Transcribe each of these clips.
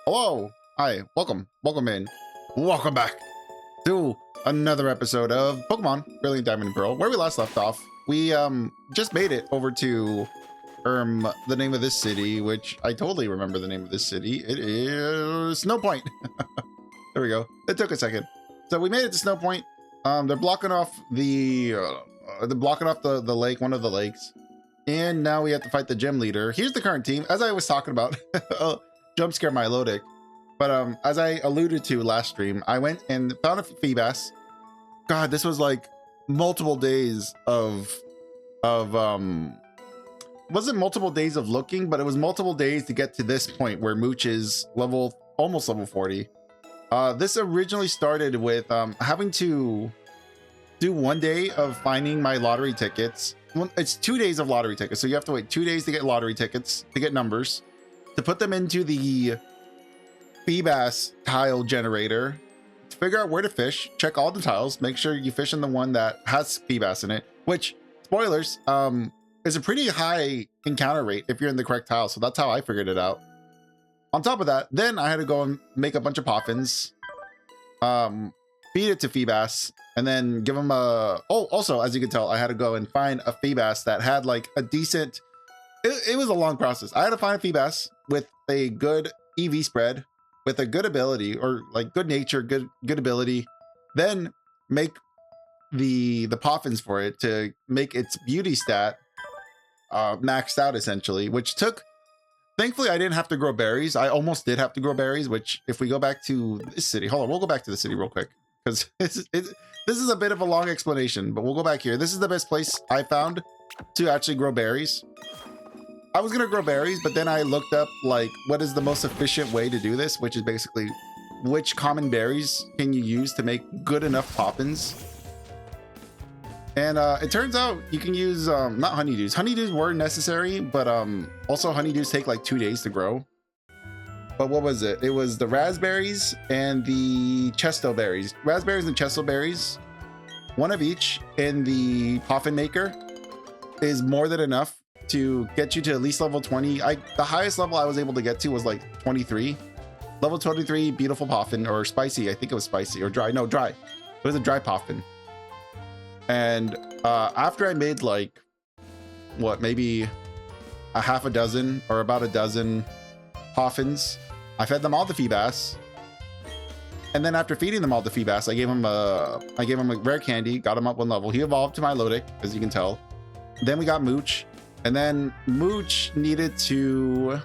Hello, hi, welcome in, welcome back to another episode of Pokemon Brilliant Diamond and Pearl. Where we last left off, we just made it over to the name of this city, which I totally remember the name of this city. It is Snow Point. There we go. It took a second. So we made it to Snow Point. They're blocking off the lake, one of the lakes, and now we have to fight the gym leader. Here's the current team, as I was talking about. Jump scare my Lodic. But as I alluded to last stream, I went and found a Feebas. God, this was like multiple days of wasn't multiple days of looking, but it was multiple days to get to this point where Mooch is almost level 40. This originally started with having to do 1 day of finding my lottery tickets. Well, it's 2 days of lottery tickets, so you have to wait 2 days to get lottery tickets, to get numbers, to put them into the Feebas tile generator, to figure out where to fish, check all the tiles, make sure you fish in the one that has Feebas in it, which, spoilers, is a pretty high encounter rate if you're in the correct tile, so that's how I figured it out. On top of that, then I had to go and make a bunch of poffins, feed it to Feebas, and then give them a... Oh, also, as you can tell, I had to go and find a Feebas that had like a decent... It was a long process. I had to find a Feebas with a good EV spread, with a good ability, or like good nature, good ability, then make the poffins for it to make its beauty stat maxed out, essentially, which took... Thankfully, I didn't have to grow berries. I almost did have to grow berries, which if we go back to this city... Hold on, we'll go back to the city real quick, because this is a bit of a long explanation, but we'll go back here. This is the best place I found to actually grow berries. I was gonna grow berries, but then I looked up like what is the most efficient way to do this, which is basically which common berries can you use to make good enough poppins. And it turns out you can use not honeydews. Honeydews were necessary, but also honeydews take like 2 days to grow. But what was it? It was the raspberries and the chesto berries. Raspberries and chesto berries, one of each in the poffin maker is more than enough to get you to at least level 20. The highest level I was able to get to was like 23. Level 23 beautiful poffin, or spicy. I think it was spicy, or dry. No, dry. It was a dry poffin. And after I made like, what, maybe a half a dozen or about a dozen poffins, I fed them all the Feebas. And then after feeding them all the Feebas, I gave him a rare candy, got him up 1 level. He evolved to my Lodic, as you can tell. Then we got Mooch. And then Mooch needed to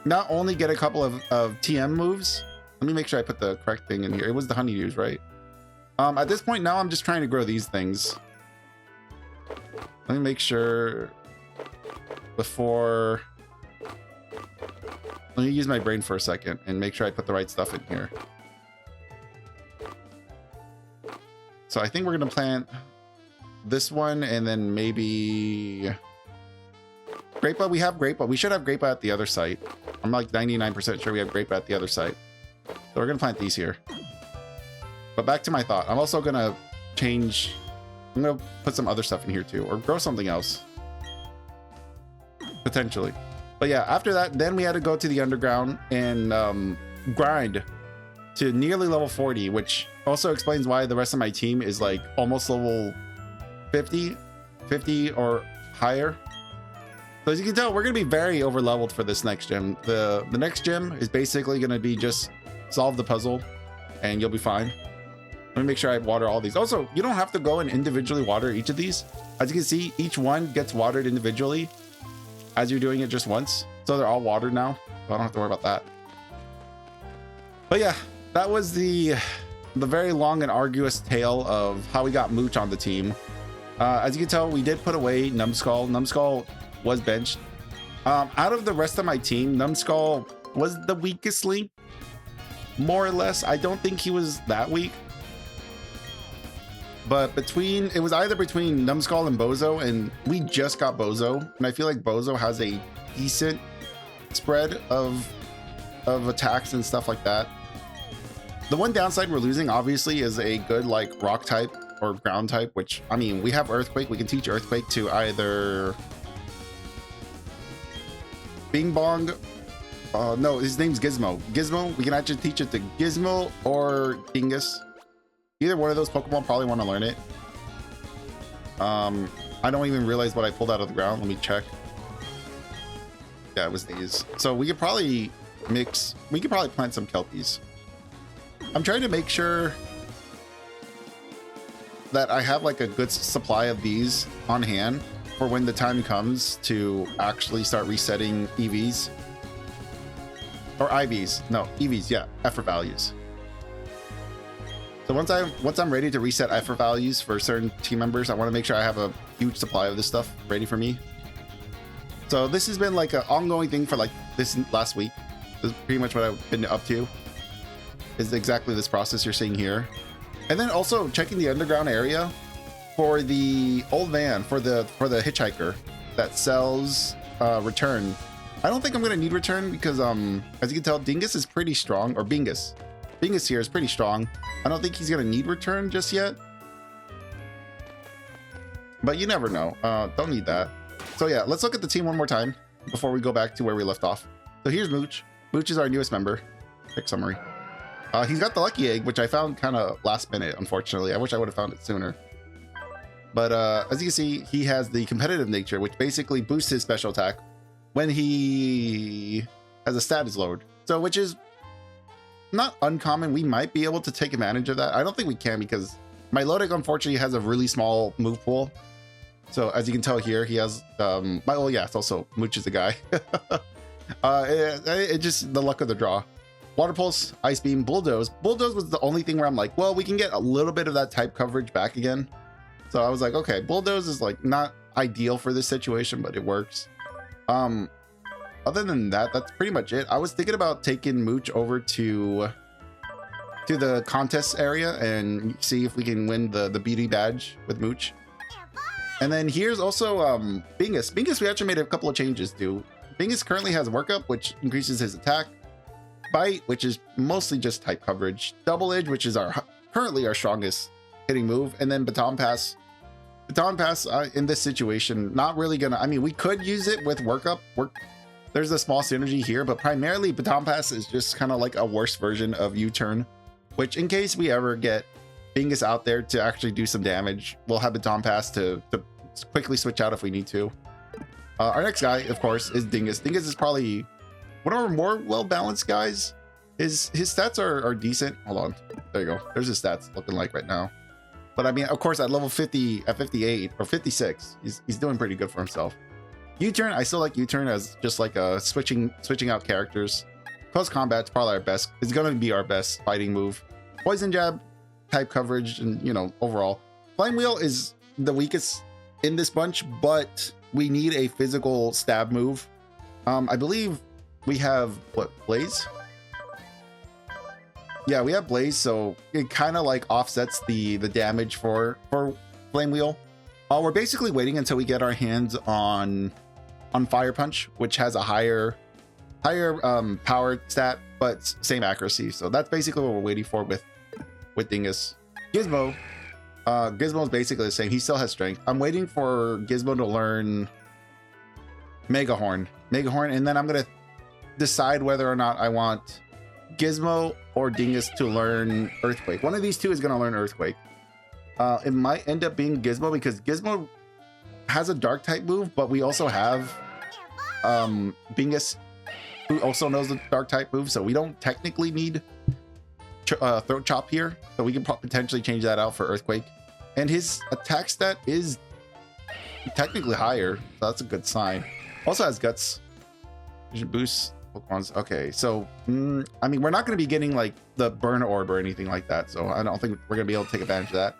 not only get a couple of TM moves. Let me make sure I put the correct thing in here. It was the honeydews, right? At this point now, I'm just trying to grow these things. Let me make sure before... Let me use my brain for a second and make sure I put the right stuff in here. So I think we're going to plant this one, and then maybe... Grape. We have Grape. We should have Grape at the other site. I'm like 99% sure we have Grape at the other site. So we're going to plant these here. But back to my thought. I'm also going to change... I'm going to put some other stuff in here too. Or grow something else. Potentially. But yeah, after that, then we had to go to the underground and grind to nearly level 40, which also explains why the rest of my team is like almost level 50 or higher. So as you can tell, we're going to be very over leveled for this next gym. The next gym is basically going to be just solve the puzzle and you'll be fine. Let me make sure I water all these. Also, you don't have to go and individually water each of these. As you can see, each one gets watered individually as you're doing it just once. So they're all watered now. So I don't have to worry about that. But yeah, that was the very long and arduous tale of how we got Mooch on the team. As you can tell, we did put away Numbskull. Numbskull was benched. Out of the rest of my team, Numbskull was the weakest link, more or less. I don't think he was that weak, but it was either between Numbskull and Bozo, and we just got Bozo, and I feel like Bozo has a decent spread of attacks and stuff like that. The one downside we're losing, obviously, is a good like rock type or ground type, which, I mean, we have Earthquake. We can teach Earthquake to either Bing Bong No, his name's Gizmo. Gizmo, we can actually teach it to Gizmo or Dingus. Either one of those Pokemon probably want to learn it. I don't even realize what I pulled out of the ground. Let me check. Yeah, it was these. So we could probably plant some Kelpies. I'm trying to make sure that I have like a good supply of these on hand for when the time comes to actually start resetting EVs. Or IVs. No, EVs, yeah, effort values. So once I'm ready to reset effort values for certain team members, I want to make sure I have a huge supply of this stuff ready for me. So this has been like an ongoing thing for like this last week. This is pretty much what I've been up to. Is exactly this process you're seeing here. And then also checking the underground area for the old van, for the hitchhiker that sells return. I don't think I'm gonna need return because as you can tell, Dingus is pretty strong, or Bingus. Bingus here is pretty strong. I don't think he's gonna need return just yet. But you never know. Don't need that. So yeah, let's look at the team one more time before we go back to where we left off. So here's Mooch. Mooch is our newest member. Quick summary. He's got the lucky egg, which I found kind of last minute, unfortunately. I wish I would have found it sooner. But as you can see, he has the competitive nature, which basically boosts his special attack when he has a status load. So which is not uncommon. We might be able to take advantage of that. I don't think we can because my Lodic unfortunately has a really small move pool. So as you can tell here, he has oh yeah, it's also Mooch is the guy. It just the luck of the draw. Water Pulse, Ice Beam, Bulldoze. Bulldoze was the only thing where I'm like, well, we can get a little bit of that type coverage back again. So I was like, okay, Bulldoze is like not ideal for this situation, but it works. Other than that, that's pretty much it. I was thinking about taking Mooch over to the contest area and see if we can win the beauty badge with Mooch. And then here's also Bingus. Bingus, we actually made a couple of changes to. Bingus currently has Workup, which increases his attack. Bite, which is mostly just type coverage. Double Edge, which is currently our strongest hitting move. And then Baton Pass. Baton Pass in this situation, not really gonna, I mean, we could use it with Workup. There's a small synergy here, but primarily Baton Pass is just kind of like a worse version of U-Turn, which in case we ever get Bingus out there to actually do some damage, we'll have Baton Pass to quickly switch out if we need to. Our next guy, of course, is Dingus. Dingus is probably one of our more well-balanced guys. His stats are decent. Hold on, there you go. There's his stats looking like right now. But I mean, of course, at level 50, at 58 or 56, he's doing pretty good for himself. U-Turn, I still like U-Turn as just like a switching out characters. Close combat's probably our best. It's gonna be our best fighting move. Poison Jab, type coverage, and you know, overall. Flame Wheel is the weakest in this bunch, but we need a physical stab move. I believe we have what, Blaze? Yeah, we have Blaze, so it kind of like offsets the damage for Flame Wheel. We're basically waiting until we get our hands on Fire Punch, which has a higher power stat, but same accuracy. So that's basically what we're waiting for with Dingus. Gizmo. Gizmo is basically the same. He still has strength. I'm waiting for Gizmo to learn Mega Horn, and then I'm gonna decide whether or not I want Gizmo or Dingus to learn Earthquake. One of these two is gonna learn Earthquake. It might end up being Gizmo because Gizmo has a dark type move, but we also have Bingus, who also knows the dark type move, so we don't technically need Throat Chop here, so we can potentially change that out for Earthquake. And his attack stat is technically higher, so that's a good sign. Also has Guts. Vision boost Pokemon's okay. So I mean, we're not going to be getting like the Burn Orb or anything like that, so I don't think we're going to be able to take advantage of that.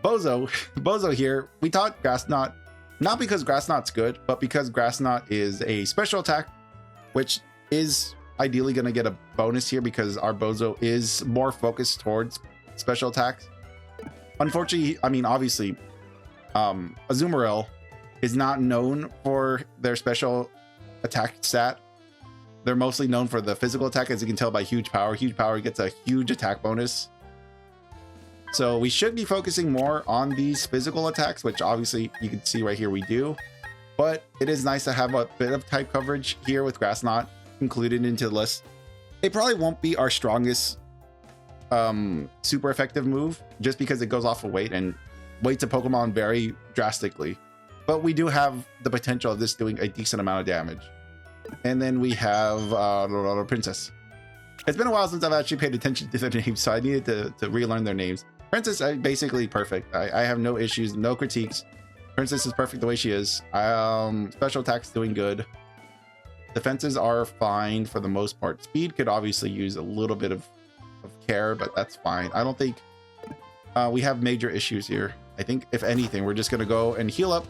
Bozo here. We taught Grass Knot, not because Grass Knot's good, but because Grass Knot is a special attack, which is ideally going to get a bonus here because our Bozo is more focused towards special attacks. Unfortunately, I mean, obviously, Azumarill is not known for their special attack stat. They're mostly known for the physical attack, as you can tell by huge power. Huge power gets a huge attack bonus. So we should be focusing more on these physical attacks, which obviously you can see right here we do. But it is nice to have a bit of type coverage here with Grass Knot. included into the list. It probably won't be our strongest super effective move, just because it goes off of weight, and weights of Pokemon vary drastically. But we do have the potential of this doing a decent amount of damage. And then we have Princess. It's been a while since I've actually paid attention to their names, so I needed to relearn their names. Princess, basically perfect. I have no issues, no critiques. Princess is perfect the way she is. Special attack's doing good. Defenses are fine for the most part. Speed could obviously use a little bit of care, but that's fine. I don't think we have major issues here. I think if anything, we're just gonna go and heal up.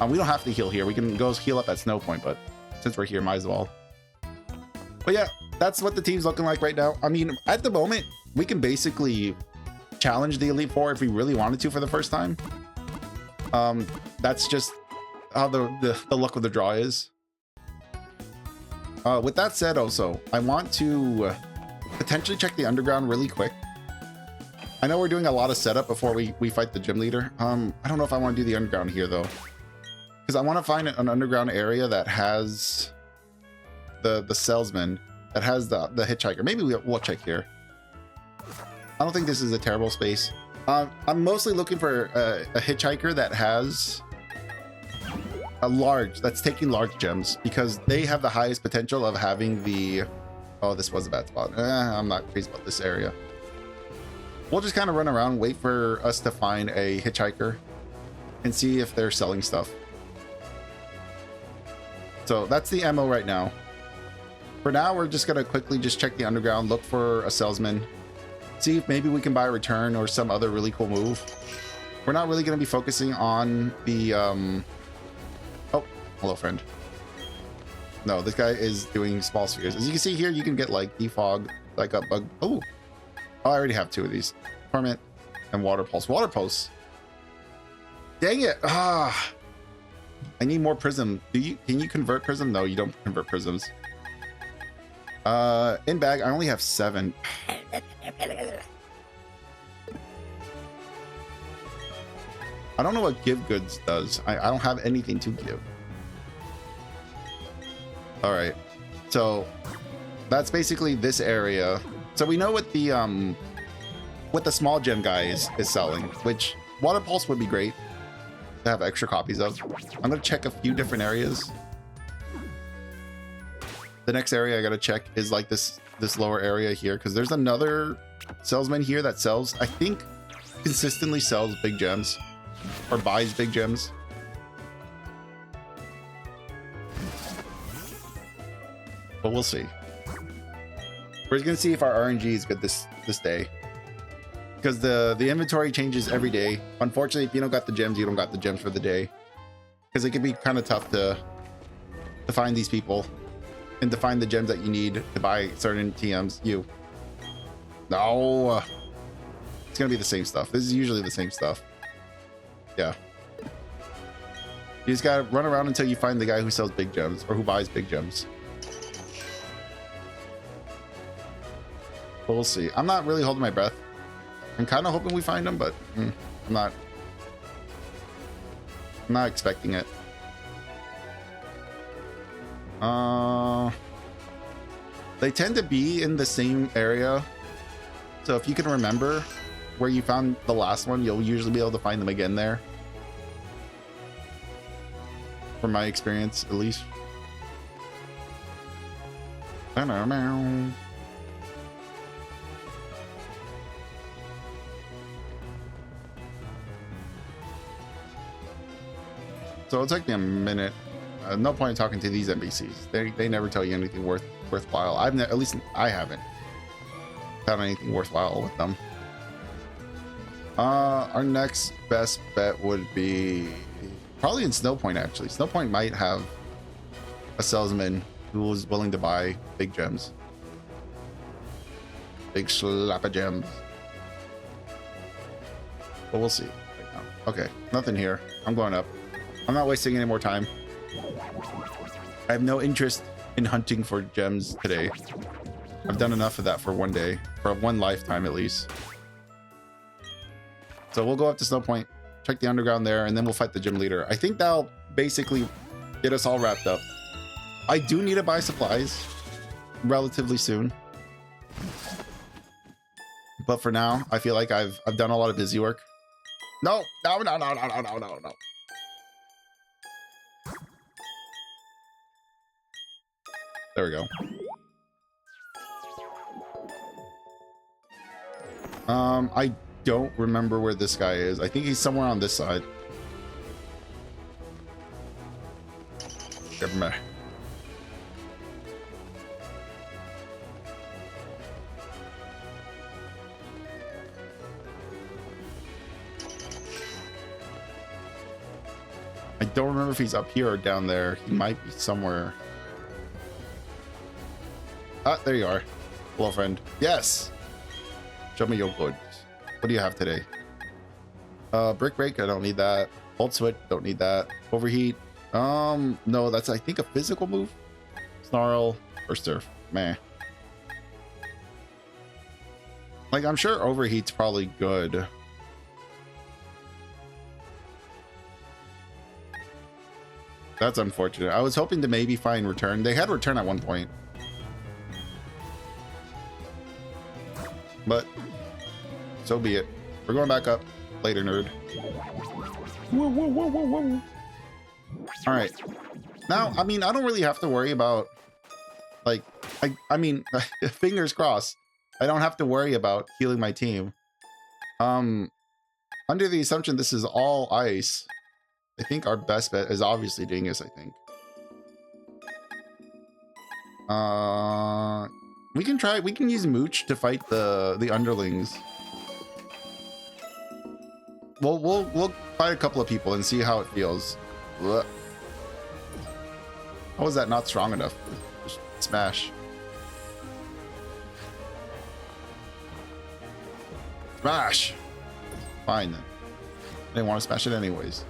We don't have to heal here. We can go heal up at Snow Point, but since we're here, might as well. But yeah, that's what the team's looking like right now. I mean, at the moment, we can basically challenge the Elite Four if we really wanted to for the first time. That's just how the luck of the draw is. With that said, also, I want to potentially check the underground really quick. I know we're doing a lot of setup before we fight the gym leader. I don't know if I want to do the underground here though, because I want to find an underground area that has the salesman, that has the hitchhiker. Maybe we'll check here. I don't think this is a terrible space. I'm mostly looking for a hitchhiker that has that's taking large gems, because they have the highest potential of having the... Oh, this was a bad spot. I'm not crazy about this area. We'll just kind of run around, wait for us to find a hitchhiker and see if they're selling stuff. So that's the MO right now. For now, we're just gonna quickly just check the underground, look for a salesman, see if maybe we can buy a return or some other really cool move. We're not really gonna be focusing on the oh, hello friend. No, this guy is doing small spheres. As you can see here, you can get like defog, like a bug. Oh, I already have two of these. Torment and water pulse. Water pulse. Dang it. I need more prism. Can you convert prism? No, you don't convert prisms. In bag, I only have 7. I don't know what give goods does. I don't have anything to give. All right, so that's basically this area. So we know what the small gem guy is selling, which water pulse would be great to have extra copies of. I'm gonna check a few different areas. The next area I gotta check is like this lower area here, because there's another salesman here that sells, I think, consistently sells big gems or buys big gems. But we'll see. We're just gonna see if our RNG is good this day, because the inventory changes every day. Unfortunately, if you don't got the gems, you don't got the gems for the day, because it can be kind of tough to find these people and to find the gems that you need to buy certain TMs. No, it's gonna be the same stuff. This is usually the same stuff. Yeah, you just gotta run around until you find the guy who sells big gems or who buys big gems. But we'll see. I'm not really holding my breath. I'm kind of hoping we find him, but I'm not expecting it. They tend to be in the same area, so if you can remember where you found the last one, you'll usually be able to find them again there, from my experience at least. I don't know. So it'll take me a minute. No point in talking to these NPCs. They never tell you anything worthwhile. At least I haven't found anything worthwhile with them. Our next best bet would be probably in Snow Point, actually. Snow Point might have a salesman who is willing to buy big gems. Big slap of gems. But we'll see right now. Okay, nothing here. I'm going up. I'm not wasting any more time. I have no interest in hunting for gems today. I've done enough of that for one day, for one lifetime at least. So we'll go up to Snow Point, check the underground there, and then we'll fight the gym leader. I think that'll basically get us all wrapped up. I do need to buy supplies. relatively soon. But for now, I feel like I've done a lot of busy work. No, no, no, no, no, no, no, no, no. There we go. I don't remember where this guy is. I think he's somewhere on this side. Give me. I don't remember if he's up here or down there. He might be somewhere. Ah, there you are. Hello, friend. Yes. Show me your goods. What do you have today? Brick break. I don't need that. Bolt switch. Don't need that. Overheat. No, that's I think a physical move. Snarl or surf. Meh. Like I'm sure overheat's probably good. That's unfortunate. I was hoping to maybe find return. They had return at one point. But so be it. We're going back up. Later, nerd. Whoa, whoa, whoa, whoa, whoa. All right. Now, I mean, I don't really have to worry about, like, I mean, fingers crossed. I don't have to worry about healing my team. Under the assumption this is all ice, I think our best bet is obviously Dingus, I think. We can use Mooch to fight the underlings. We'll fight a couple of people and see how it feels. Ugh. How was that not strong enough? Just smash. Smash! Fine then. I didn't want to smash it anyways.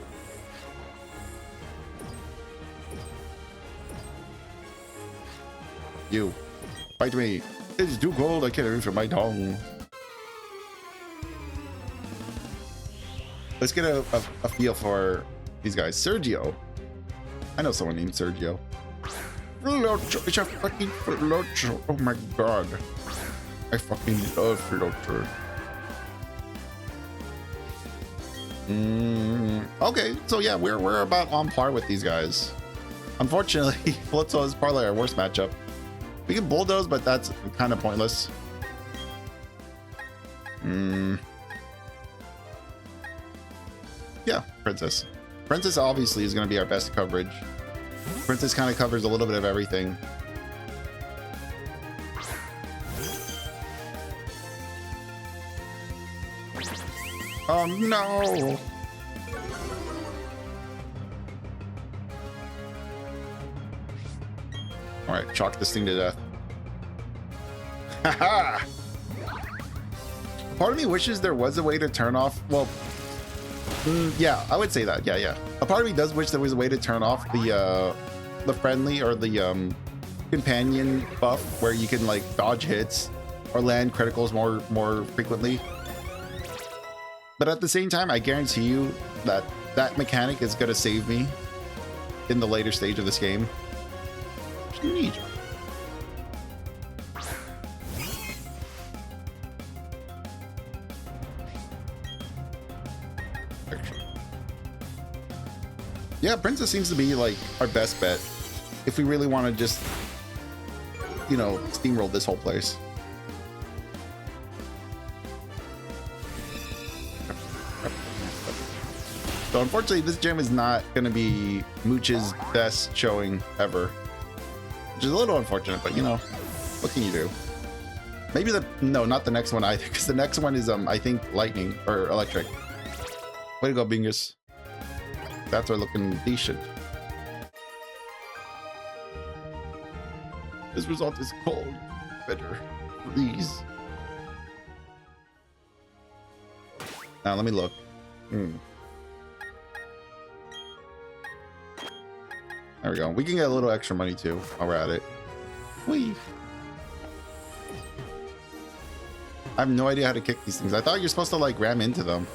You. Fight me. It's too cold, I can't reach from my tongue. Let's get a feel for these guys. Sergio. I know someone named Sergio. Flocho. It's a fucking Flocho. Oh my god. I fucking love Flocho. Okay, so yeah, we're about on par with these guys. Unfortunately, Flocho is probably our worst matchup. We can bulldoze, but that's kind of pointless. Yeah, Princess. Princess obviously is going to be our best coverage. Princess kind of covers a little bit of everything. Oh no! Alright, chalk this thing to death. Haha! Part of me wishes there was a way to turn off, well, yeah, I would say that. Yeah. A part of me does wish there was a way to turn off the friendly or the companion buff where you can like dodge hits or land criticals more frequently. But at the same time, I guarantee you that that mechanic is gonna save me in the later stage of this game. Neat. Yeah, Princess seems to be like our best bet if we really want to just, you know, steamroll this whole place. So unfortunately, this gym is not going to be Mooch's best showing ever, which is a little unfortunate, but you know, what can you do? Maybe no, not the next one either, because the next one is I think lightning or electric. Way to go, Bingus. That's are looking decent. This result is cold. Better. Please. Now let me look. There we go. We can get a little extra money too while we're at it. Whee! I have no idea how to kick these things. I thought you're supposed to like ram into them.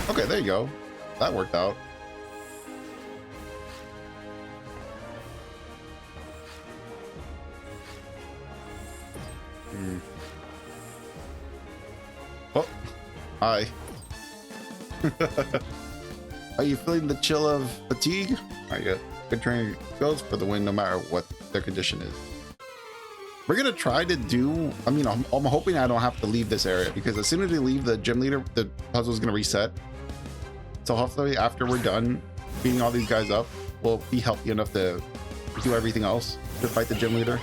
Okay, there you go. That worked out. Oh, hi. Are you feeling the chill of fatigue? Are you good training goes for the win no matter what their condition is? We're gonna try to do, I mean, I'm hoping I don't have to leave this area, because as soon as we leave the gym leader, the puzzle is gonna reset. So hopefully after we're done beating all these guys up, we'll be healthy enough to do everything else to fight the gym leader.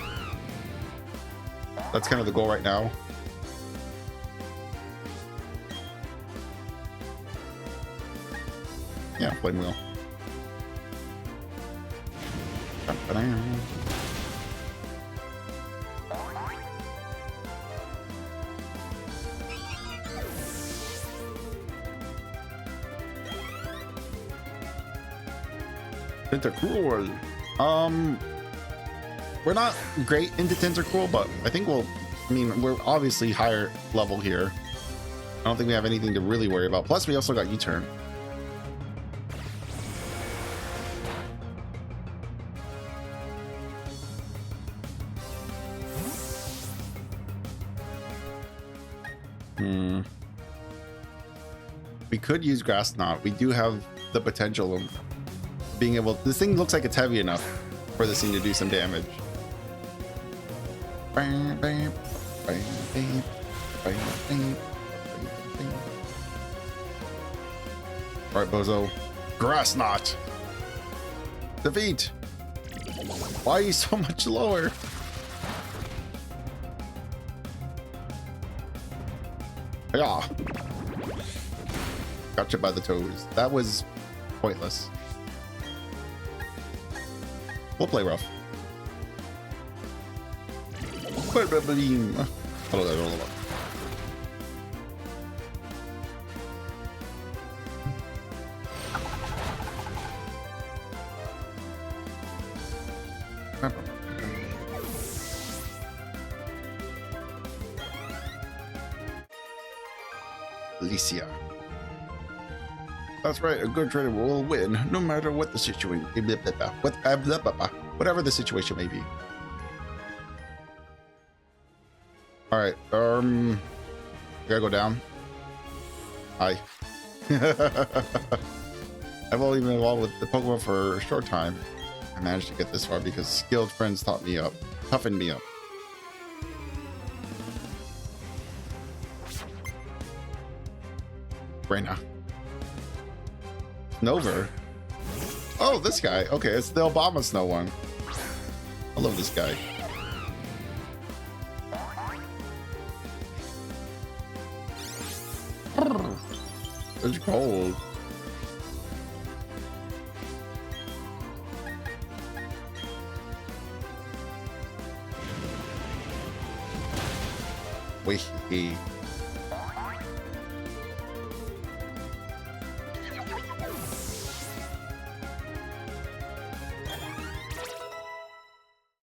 That's kind of the goal right now. Yeah, flame wheel. Tentacruel. We're not great into Tentacruel, but I think we'll, I mean, we're obviously higher level here. I don't think we have anything to really worry about. Plus, we also got U-turn. We could use Grass Knot. We do have the potential of being able, this thing looks like it's heavy enough for this thing to do some damage. All right, Bozo. Grass Knot. Defeat. Why are you so much lower? Yeah. Gotcha by the toes. That was pointless. We'll play rough. Alicia. That's right, a good trader will win, no matter what the situation, whatever the situation may be. All right, gotta go down. Hi. I've only been involved with the Pokemon for a short time. I managed to get this far because skilled friends taught me up, toughened me up. Reina. Snover. Oh, this guy. Okay, it's the Obama Snow one. I love this guy. It's cold. Wait.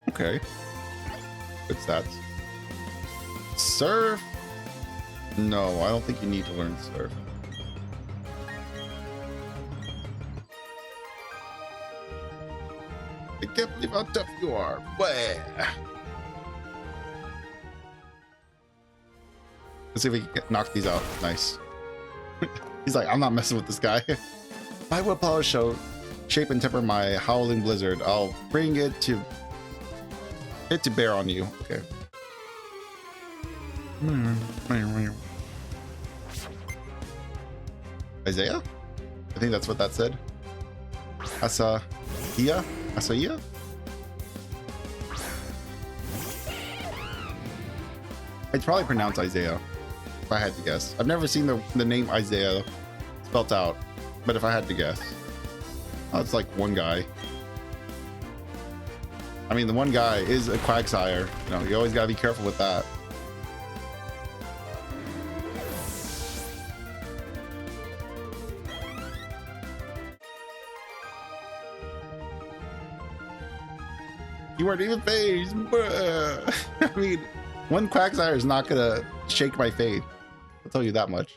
Okay. Good stats. Surf? No, I don't think you need to learn surf. I can't believe how tough you are. Where? Let's see if we can knock these out. Nice. He's like, I'm not messing with this guy. My willpower show shape and temper my howling blizzard. I'll bring it to bear on you. Okay. Isaiah? I think that's what that said. Asahia? Asahia? I'd probably pronounce Isaiah if I had to guess. I've never seen the name Isaiah spelt out, but if I had to guess. Oh, it's like one guy. I mean, the one guy is a Quagsire. You know, you always gotta be careful with that. You weren't even phased. I mean, one Quagsire is not gonna shake my faith. I'll tell you that much.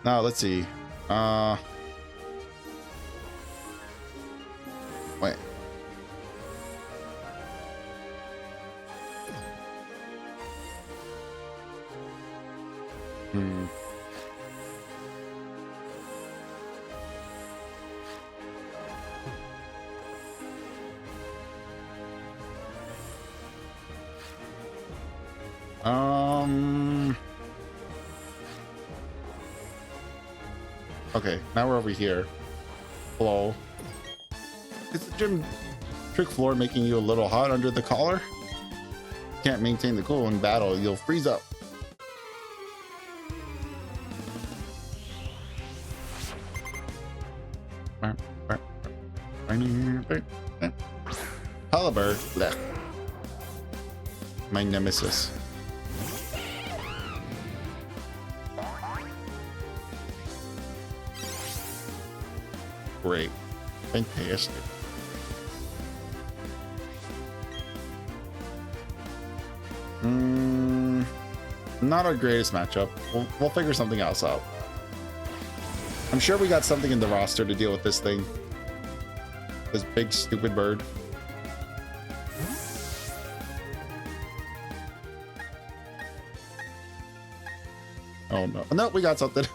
Now, let's see. Wait. Okay, now we're over here. Hello. Is the gym trick floor making you a little hot under the collar? Can't maintain the cool in battle, you'll freeze up. Halibur left. My nemesis. Great. Fantastic. Not our greatest matchup. We'll figure something else out. I'm sure we got something in the roster to deal with this thing. This big stupid bird. Oh no. No, we got something.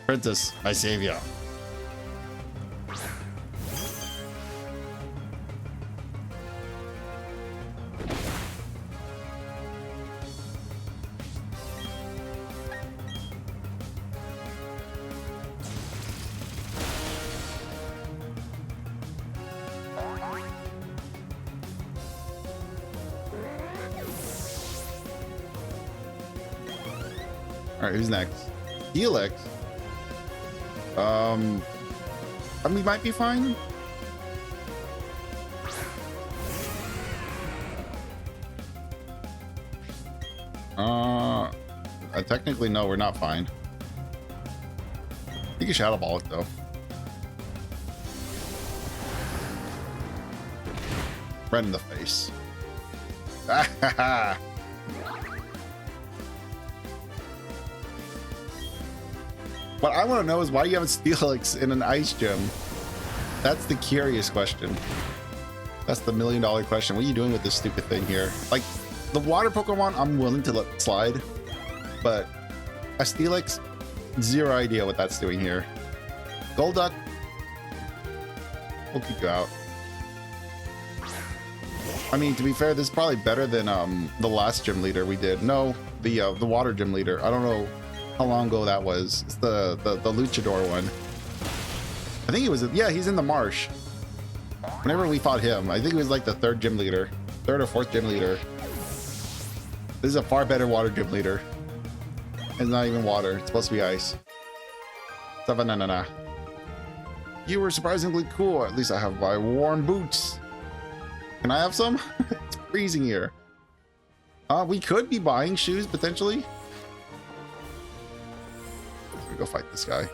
Princess, my savior. All right, who's next? Helix. We might be fine. Technically, no, we're not fine. You can Shadow Ball it though. Right in the face. What I want to know is why you have Steelix in an ice gym. That's the curious question. That's the $1 million question. What are you doing with this stupid thing here? Like, the water Pokemon, I'm willing to let slide. But a Steelix, zero idea what that's doing here. Golduck, we'll keep you out. I mean, to be fair, this is probably better than the last gym leader we did. No, the water gym leader. I don't know how long ago that was. It's the luchador one. I think he was, yeah, he's in the marsh. Whenever we fought him, I think he was like the third or fourth gym leader. This is a far better water gym leader. It's not even water, it's supposed to be ice. Savanana. You were surprisingly cool. At least I have my warm boots. Can I have some? It's freezing here. We could be buying shoes potentially. Go fight this guy.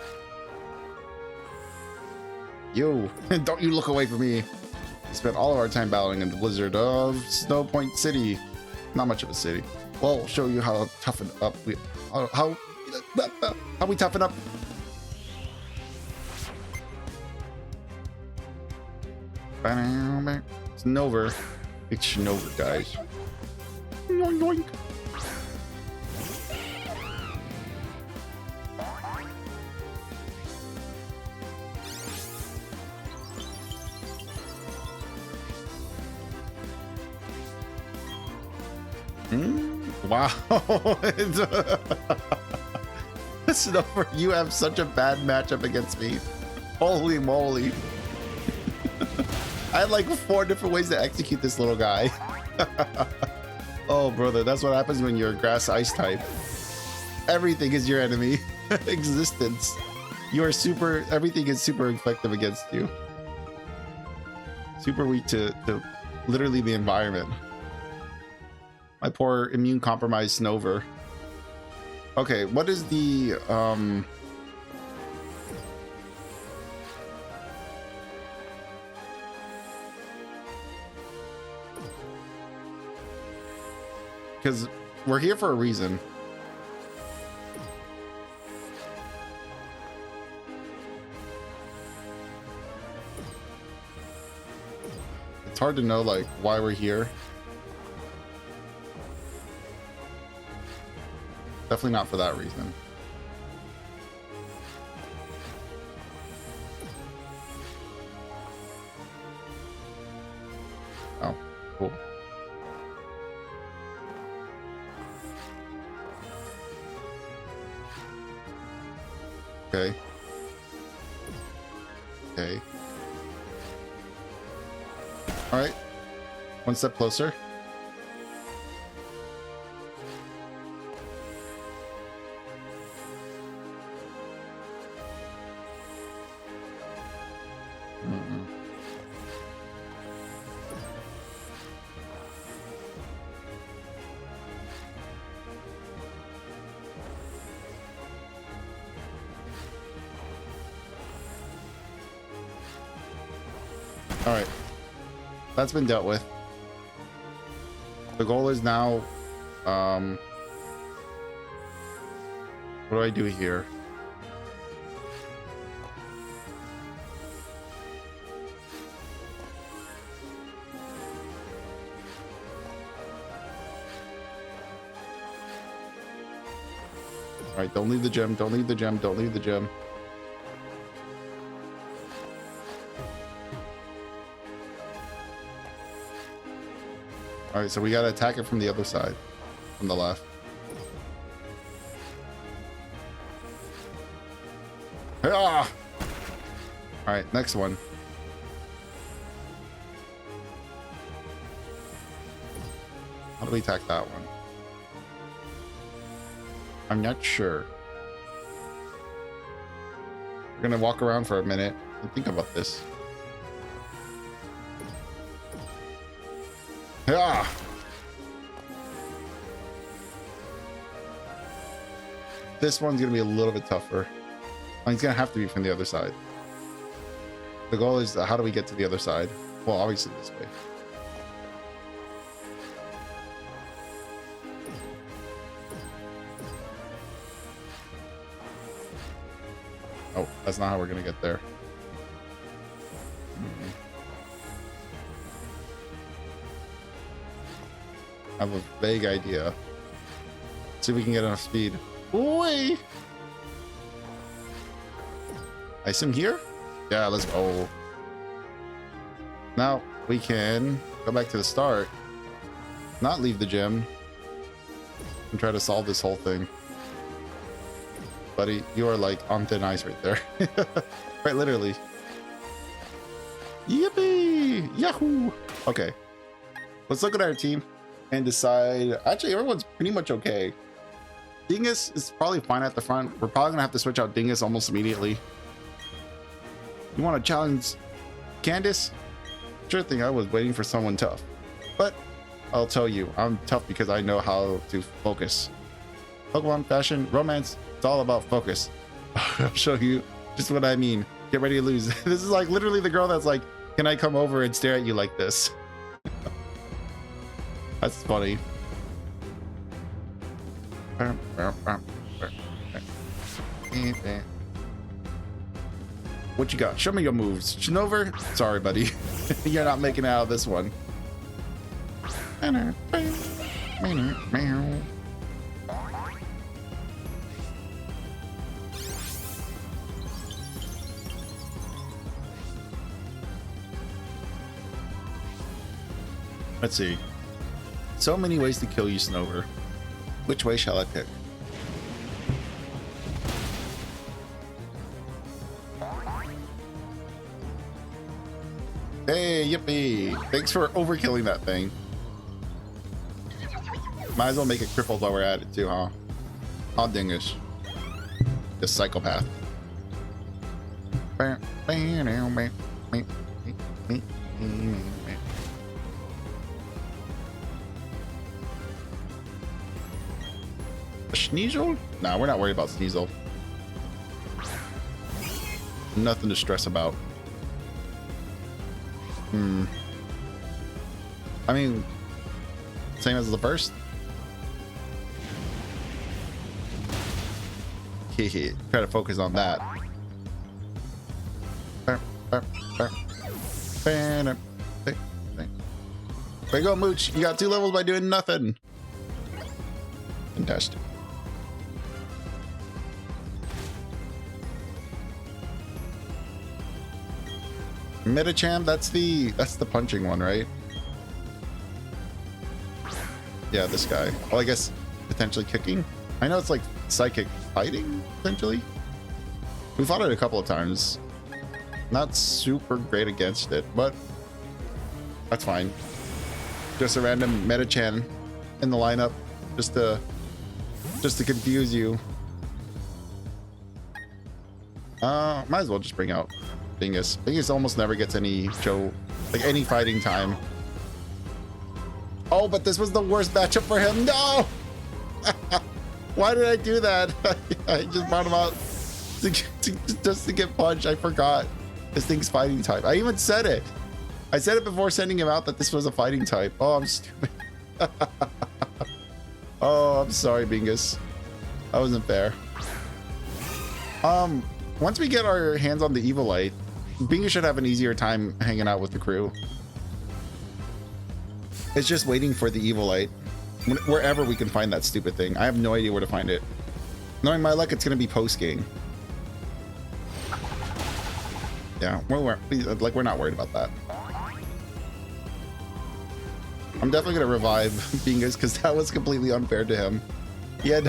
Yo, don't you look away from me. We spent all of our time battling in the blizzard of Snow Point City. Not much of a city. Well, I'll show you how toughen up we how we toughen up. It's Snover. It's Snover, guys. Yoink, yoink. Wow. Snover, you have such a bad matchup against me. Holy moly. I had like 4 different ways to execute this little guy. Oh, brother, that's what happens when you're a grass ice type. Everything is your enemy. Existence. You are super, everything is super effective against you. Super weak to literally the environment. My poor immune compromised Snover. Okay, what is the because we're here for a reason. It's hard to know like why we're here. Definitely not for that reason. Oh, cool. Okay. Okay. All right. One step closer. All right, that's been dealt with. The goal is now, what do I do here? All right, don't leave the gym, don't leave the gym, don't leave the gym. All right, so we gotta attack it from the other side, from the left. Ah! All right, next one. How do we attack that one? I'm not sure. We're gonna walk around for a minute and think about this. Ah! This one's gonna be a little bit tougher. It's gonna have to be from the other side. The goal is how do we get to the other side? Well, obviously this way. Oh, that's not how we're gonna get there. I have a vague idea. See if we can get enough speed. Oi! I assume here? Yeah, let's go. Now we can go back to the start, not leave the gym, and try to solve this whole thing. Buddy, you are like on thin ice right there. Right, literally. Yippee! Yahoo! Okay. Let's look at our team and decide. Actually, everyone's pretty much okay. Dingus is probably fine at the front. We're probably gonna have to switch out Dingus almost immediately. You want to challenge Candace? Sure thing, I was waiting for someone tough. But I'll tell you, I'm tough because I know how to focus. Pokemon, fashion, romance, it's all about focus. I'll show you just what I mean. Get ready to lose. This is like literally the girl that's like, can I come over and stare at you like this? That's funny. What you got? Show me your moves. Shinover? Sorry, buddy. You're not making it out of this one. Let's see. So many ways to kill you, Snover. Which way shall I pick? Hey, yippee! Thanks for overkilling that thing. Might as well make it crippled while we're at it too, huh? How dingish. This psychopath. A Sneasel? Nah, we're not worried about Sneasel. Nothing to stress about. I mean, same as the first. Hehe. Try to focus on that. Way to go, Mooch. You got 2 levels by doing nothing. Fantastic. Metacham, that's the punching one, right? Yeah, this guy. Well, I guess potentially kicking. I know it's like psychic fighting, potentially. We fought it a couple of times. Not super great against it, but that's fine. Just a random Metachan in the lineup, just to confuse you. Might as well just bring out Dingus. Dingus almost never gets any any fighting time. Oh, but this was the worst matchup for him. No! Why did I do that? I just brought him out just to get punched. I forgot. This thing's fighting type. I even said it. I said it before sending him out that this was a fighting type. Oh, I'm stupid. Oh, I'm sorry, Bingus. That wasn't fair. Once we get our hands on the Evilite, Bingus should have an easier time hanging out with the crew. It's just waiting for the Evilite. Wherever we can find that stupid thing. I have no idea where to find it. Knowing my luck, it's going to be post-game. Yeah, we're not worried about that. I'm definitely going to revive Bingus because that was completely unfair to him. Yeah,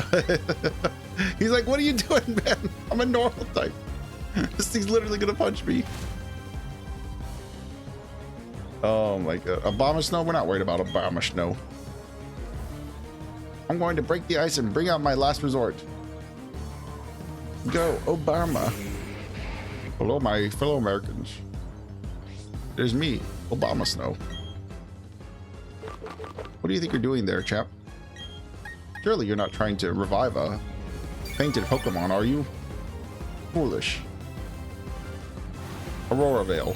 he's like, what are you doing, man? I'm a normal type. This thing's literally going to punch me. Oh my god. Obama Snow? We're not worried about Obama Snow. I'm going to break the ice and bring out my last resort. Go, Obama. Hello, my fellow Americans. There's me, Obama Snow. What do you think you're doing there, chap? Surely you're not trying to revive a fainted Pokemon, are you? Foolish. Aurora Veil.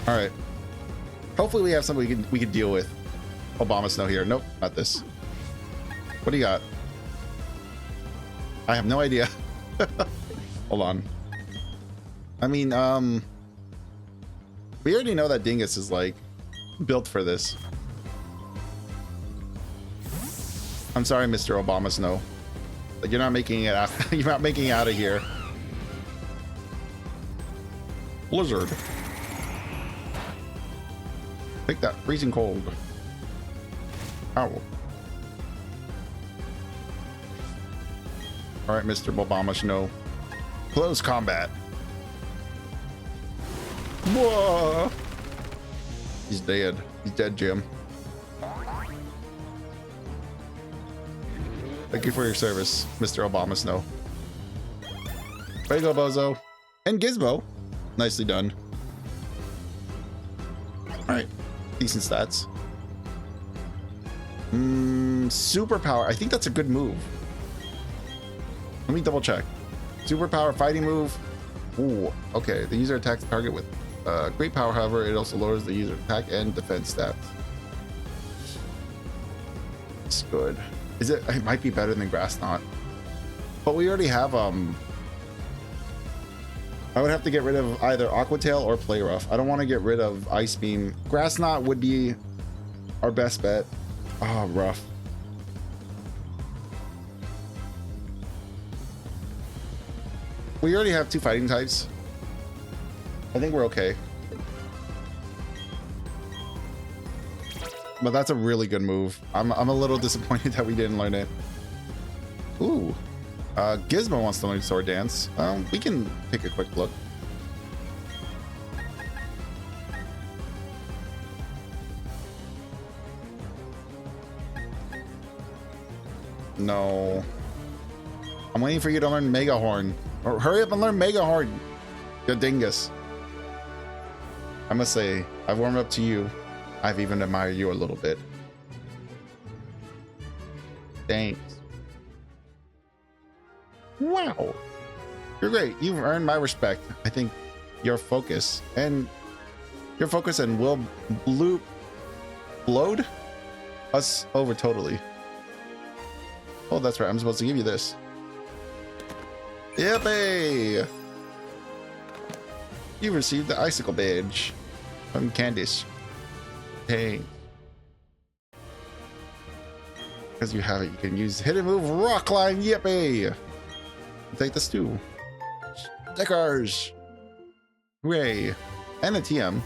All right. Hopefully we have something we can deal with. Obama Snow here. Nope, not this. What do you got? I have no idea. Hold on. I mean, we already know that Dingus is like built for this. I'm sorry, Mr. Obama Snow. Like, you're not making it out. You're not making it out of here. Blizzard. Take that, freezing cold. Ow. All right, Mr. Obama Snow. Close combat. Whoa. He's dead. He's dead, Jim. Thank you for your service, Mr. Obama Snow. Way to go, Bozo. And Gizmo. Nicely done. All right. Decent stats. Superpower. I think that's a good move. Let me double check. Superpower fighting move. Ooh, okay. The user attacks the target with great power, however, it also lowers the user attack and defense stats. It's good. It might be better than Grass Knot. But we already have I would have to get rid of either Aqua Tail or Play Rough. I don't want to get rid of Ice Beam. Grass Knot would be our best bet. Oh, rough. We already have 2 fighting types. I think we're okay. But that's a really good move. I'm a little disappointed that we didn't learn it. Ooh. Gizmo wants to learn Sword Dance. We can take a quick look. No. I'm waiting for you to learn Mega Horn. Or hurry up and learn Mega Horn, you dingus. I must say, I've warmed up to you. I've even admired you a little bit. Thanks. Wow. You're great. You've earned my respect. I think your focus and will blowed us over totally. Oh, that's right. I'm supposed to give you this. Yippee! You received the icicle badge from Candice. Hey. Because you have it, you can use hidden move rock climb. Yippee! Take this too. Stickers! Hooray! And a TM.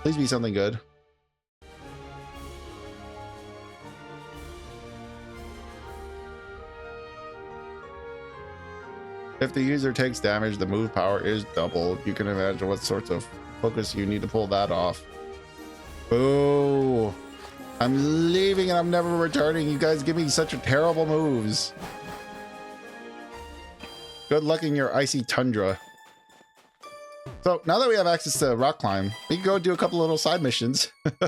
Please be something good. If the user takes damage, the move power is doubled. You can imagine what sorts of focus you need to pull that off. Boo! I'm leaving and I'm never returning. You guys give me such terrible moves. Good luck in your icy tundra. So now that we have access to rock climb, we can go do a couple little side missions. We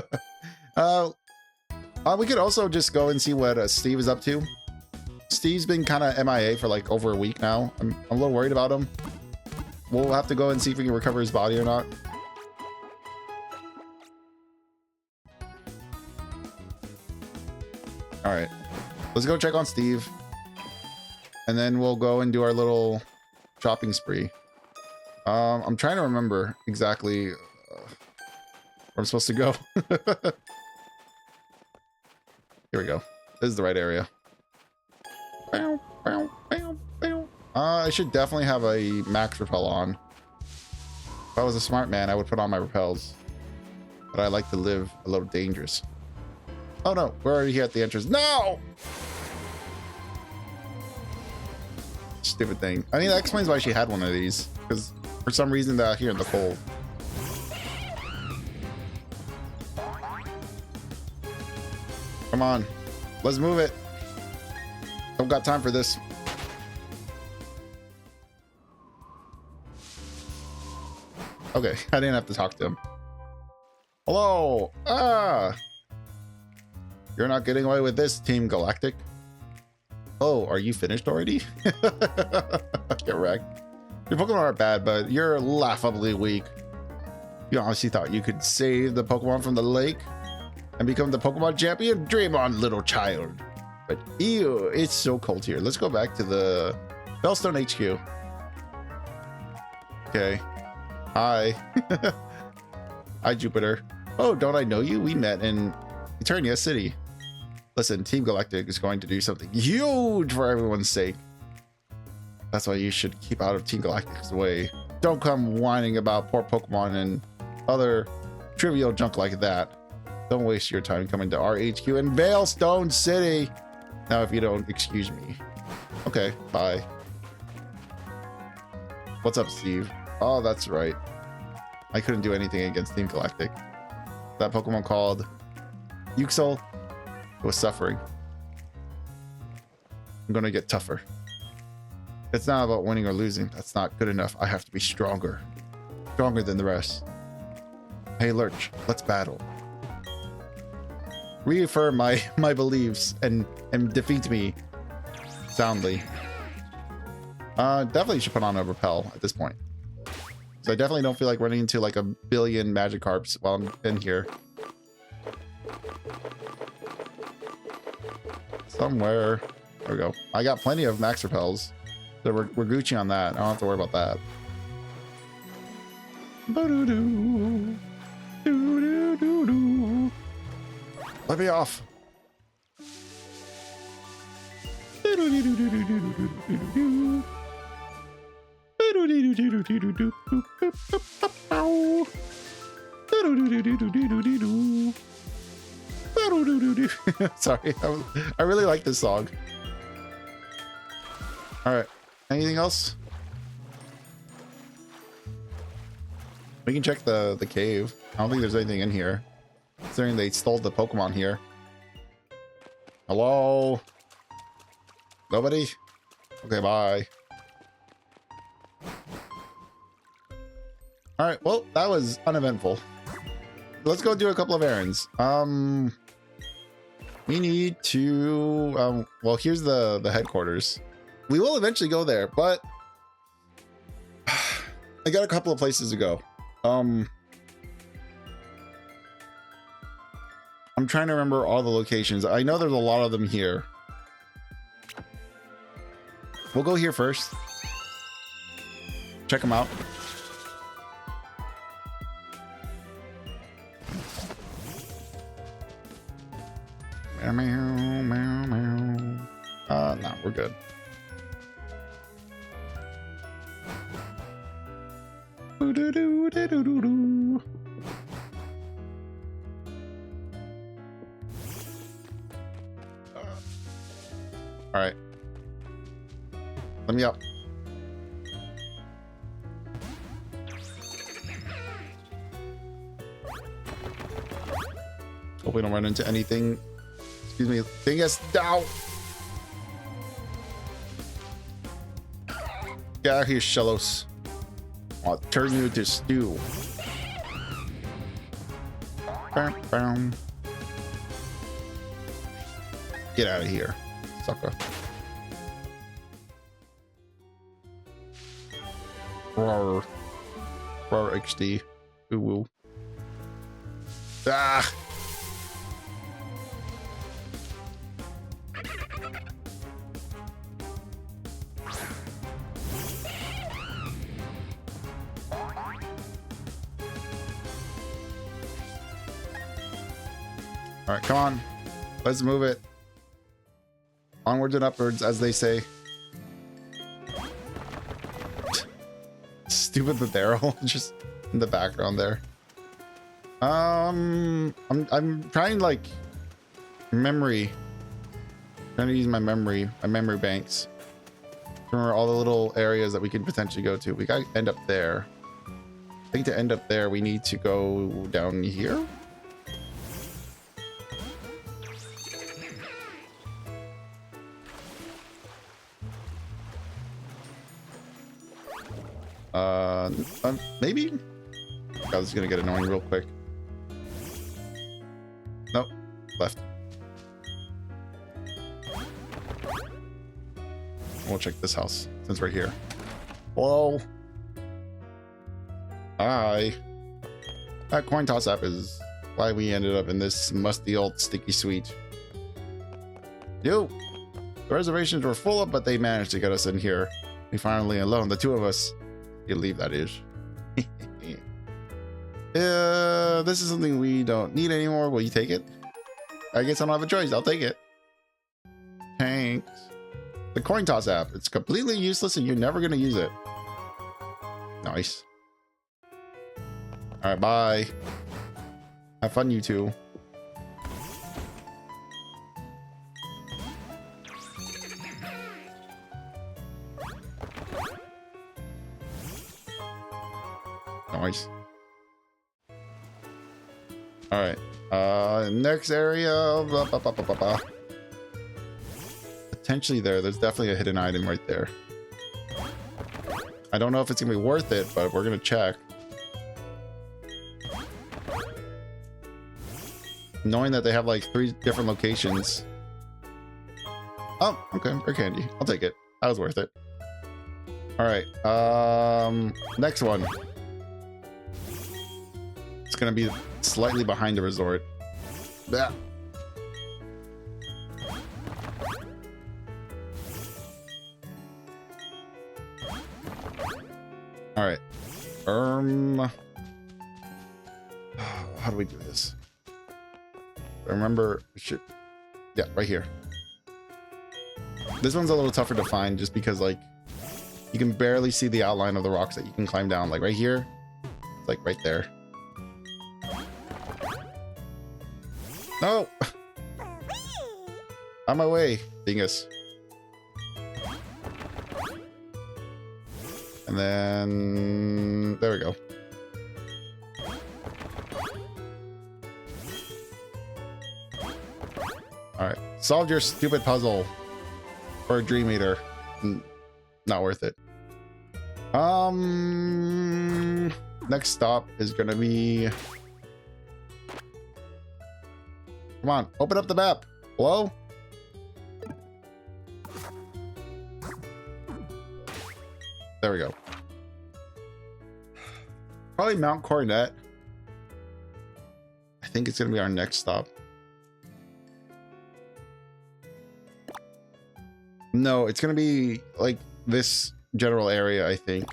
could also just go and see what Steve is up to. Steve's been kind of MIA for like over a week now. I'm a little worried about him. We'll have to go and see if we can recover his body or not. All right, let's go check on Steve. And then we'll go and do our little shopping spree. I'm trying to remember exactly where I'm supposed to go. Here we go. This is the right area. I should definitely have a max repel on. If I was a smart man, I would put on my repels. But I like to live a little dangerous. Oh no, we're already here at the entrance. No! Stupid thing. I mean, that explains why she had one of these. Because for some reason they're out here in the cold. Come on. Let's move it. Don't got time for this. Okay, I didn't have to talk to him. Hello! Ah! You're not getting away with this, Team Galactic. Oh, are you finished already? Get wrecked. Your Pokemon aren't bad, but you're laughably weak. You honestly thought you could save the Pokemon from the lake and become the Pokemon champion? Dream on, little child. But ew, it's so cold here. Let's go back to the Bellstone HQ. Okay. Hi. Hi, Jupiter. Oh, don't I know you? We met in Eternia City. Listen, Team Galactic is going to do something huge for everyone's sake. That's why you should keep out of Team Galactic's way. Don't come whining about poor Pokemon and other trivial junk like that. Don't waste your time coming to our HQ in Veilstone City. Now, if you don't excuse me. Okay, bye. What's up, Steve? Oh, that's right. I couldn't do anything against Team Galactic. That Pokemon called Uxel was suffering. I'm gonna get tougher. It's not about winning or losing. That's not good enough. I have to be stronger. Stronger than the rest. Hey, Lurch, let's battle. Reaffirm my beliefs and defeat me soundly. Definitely should put on a repel at this point. So I definitely don't feel like running into like a billion Magikarps while I'm in here. Somewhere. There we go. I got plenty of max repels. So we're Gucci on that. I don't have to worry about that. Let me off. Sorry, I really like this song. All right, anything else? We can check the cave. I don't think there's anything in here, considering they stole the Pokemon here. Hello? Nobody? Okay, bye. All right, well, that was uneventful. Let's go do a couple of errands. We need to, well, here's the headquarters. We will eventually go there, but I got a couple of places to go. I'm trying to remember all the locations. I know there's a lot of them here. We'll go here first. Check them out. Meow, meow, meow. No, we're good. Doo-doo-doo-doo-doo-doo. All right. Let me up. Hope we don't run into anything. Excuse me. Dingus. Ow. Get out of here, Shellos. I'll turn you to stew. Bam, bam. Get out of here, sucker. Roar. Roar XD. Ooh woo. Ah! All right, come on. Let's move it. Onwards and upwards, as they say. Stupid the barrel just in the background there. I'm trying like memory. Trying to use my memory banks. Remember all the little areas that we could potentially go to. We gotta end up there. I think to end up there, we need to go down here. Maybe? God, this is gonna get annoying real quick. Nope. Left. We'll check this house since we're here. Hello. Hi. That coin toss app is why we ended up in this musty old sticky suite. Yo. The reservations were full up, but they managed to get us in here. We finally alone, the two of us. You leave, that is. This is something we don't need anymore. Will you take it? I guess I don't have a choice. I'll take it. Thanks. The coin toss app. It's completely useless and you're never going to use it. Nice. All right, bye. Have fun, you two. Nice. All right. Next area. Blah, blah, blah, blah, blah, blah. Potentially there. There's definitely a hidden item right there. I don't know if it's gonna be worth it, but we're gonna check. Knowing that they have like 3 different locations. Oh, okay. Rare candy. I'll take it. That was worth it. All right. Next one. It's gonna be slightly behind the resort. Yeah. All right. How do we do this? Remember, yeah, right here. This one's a little tougher to find just because like you can barely see the outline of the rocks that you can climb down. Like right here, it's like right there. No! On my way, dingus. And then there we go. All right, solved your stupid puzzle for a dream eater. Not worth it. Next stop is gonna be. Come on, open up the map. Hello? There we go. Probably Mount Coronet. I think it's gonna be our next stop. No, it's gonna be like this general area, I think.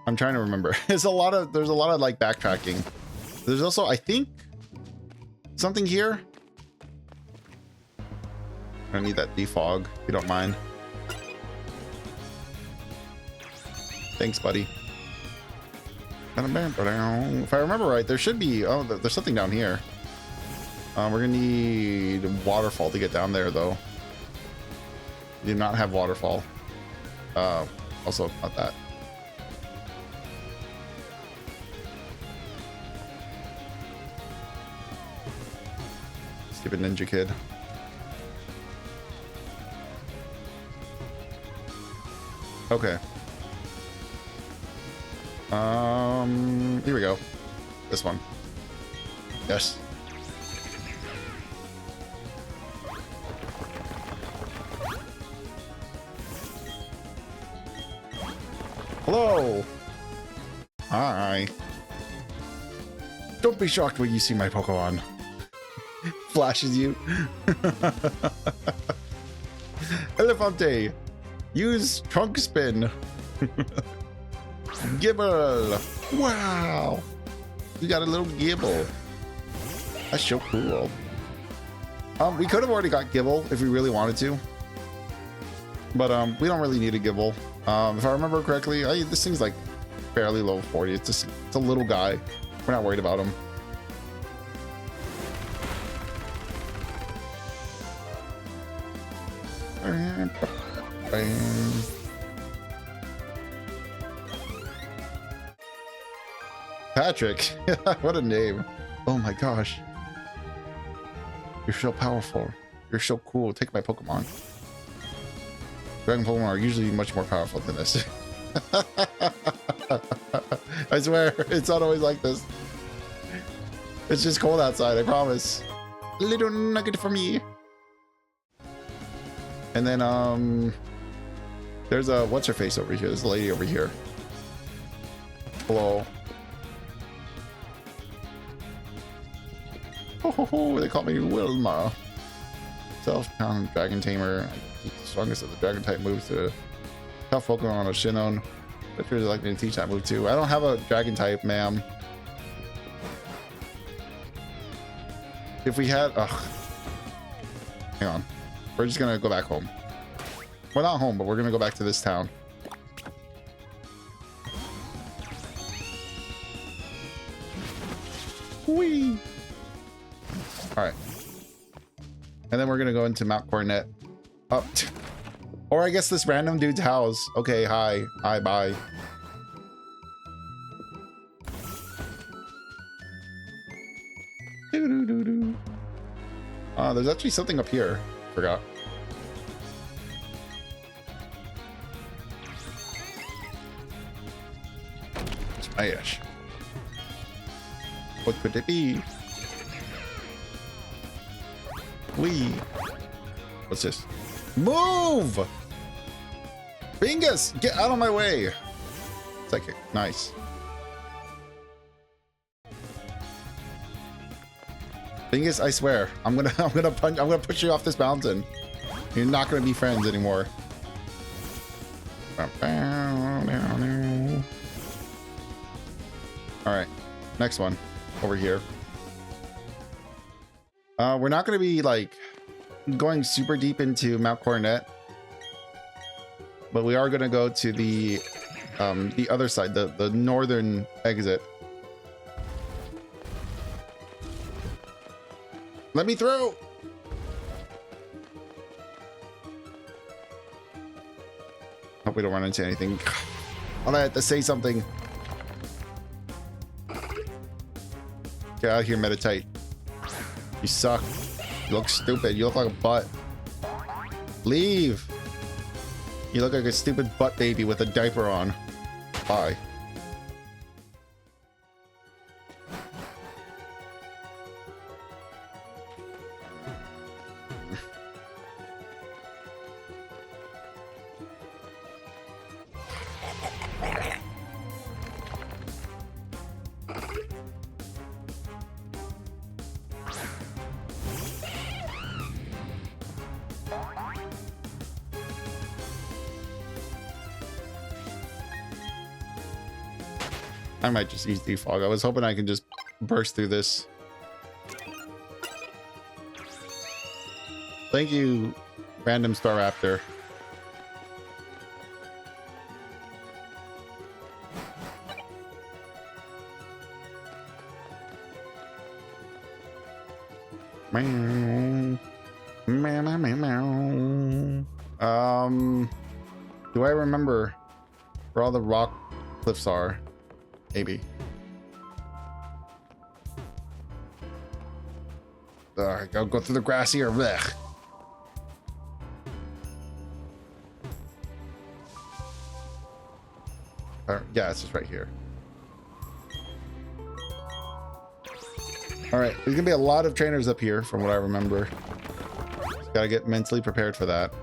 I'm I'm trying to remember. There's a lot of like backtracking. There's also, I think, something here. I need that defog, if you don't mind. Thanks, buddy. If I remember right, there should be... Oh, there's something down here. We're gonna need waterfall to get down there, though. We do not have waterfall. Also, not that. Stupid ninja kid. Okay. Here we go. This one. Yes. Hello. Hi. Don't be shocked when you see my Pokemon. Flashes you. Elefante. Use trunk spin. Gibble. Wow. You got a little Gibble. That's so cool. We could have already got Gibble if we really wanted to. But we don't really need a Gibble. If I remember correctly, this thing's like fairly low 40. It's a little guy. We're not worried about him. Patrick. What a name. Oh my gosh. You're so powerful. You're so cool. Take my Pokemon. Dragon Pokemon are usually much more powerful than this. I swear, it's not always like this. It's just cold outside, I promise. A little nugget for me. And then, there's a, what's her face over here? There's a lady over here. Hello. Oh, they call me Wilma. Self-town Dragon Tamer. The strongest of the Dragon type moves to tough Pokemon on a Shinon. But you're like me to teach that move too. I don't have a Dragon type, ma'am. If we had, hang on. We're just gonna go back home. We're not home, but we're gonna go back to this town. Whee! Alright. And then we're gonna go into Mount Coronet. Up. Or I guess this random dude's house. Okay, hi. Hi, bye. Doo-doo-doo-doo. There's actually something up here. Forgot. Smash. What could it be? Wee. What's this? Move! Bingus! Get out of my way! Psychic. Nice. Bingus, I swear, I'm gonna push you off this mountain. You're not gonna be friends anymore. Alright. Next one. Over here. We're not gonna be like going super deep into Mount Coronet, but we are gonna go to the other side, the northern exit. Let me through. Hope we don't run into anything. I had to say something. Get out of here, meditate. You suck. You look stupid. You look like a butt. Leave. You look like a stupid butt baby with a diaper on. Bye. I might just use defog. I was hoping I could just burst through this. Thank you, Random Star Raptor. Do I remember where all the rock cliffs are? Maybe. Go through the grass here. Blech. Yeah, it's just right here. All right, there's gonna be a lot of trainers up here from what I remember. Just gotta get mentally prepared for that.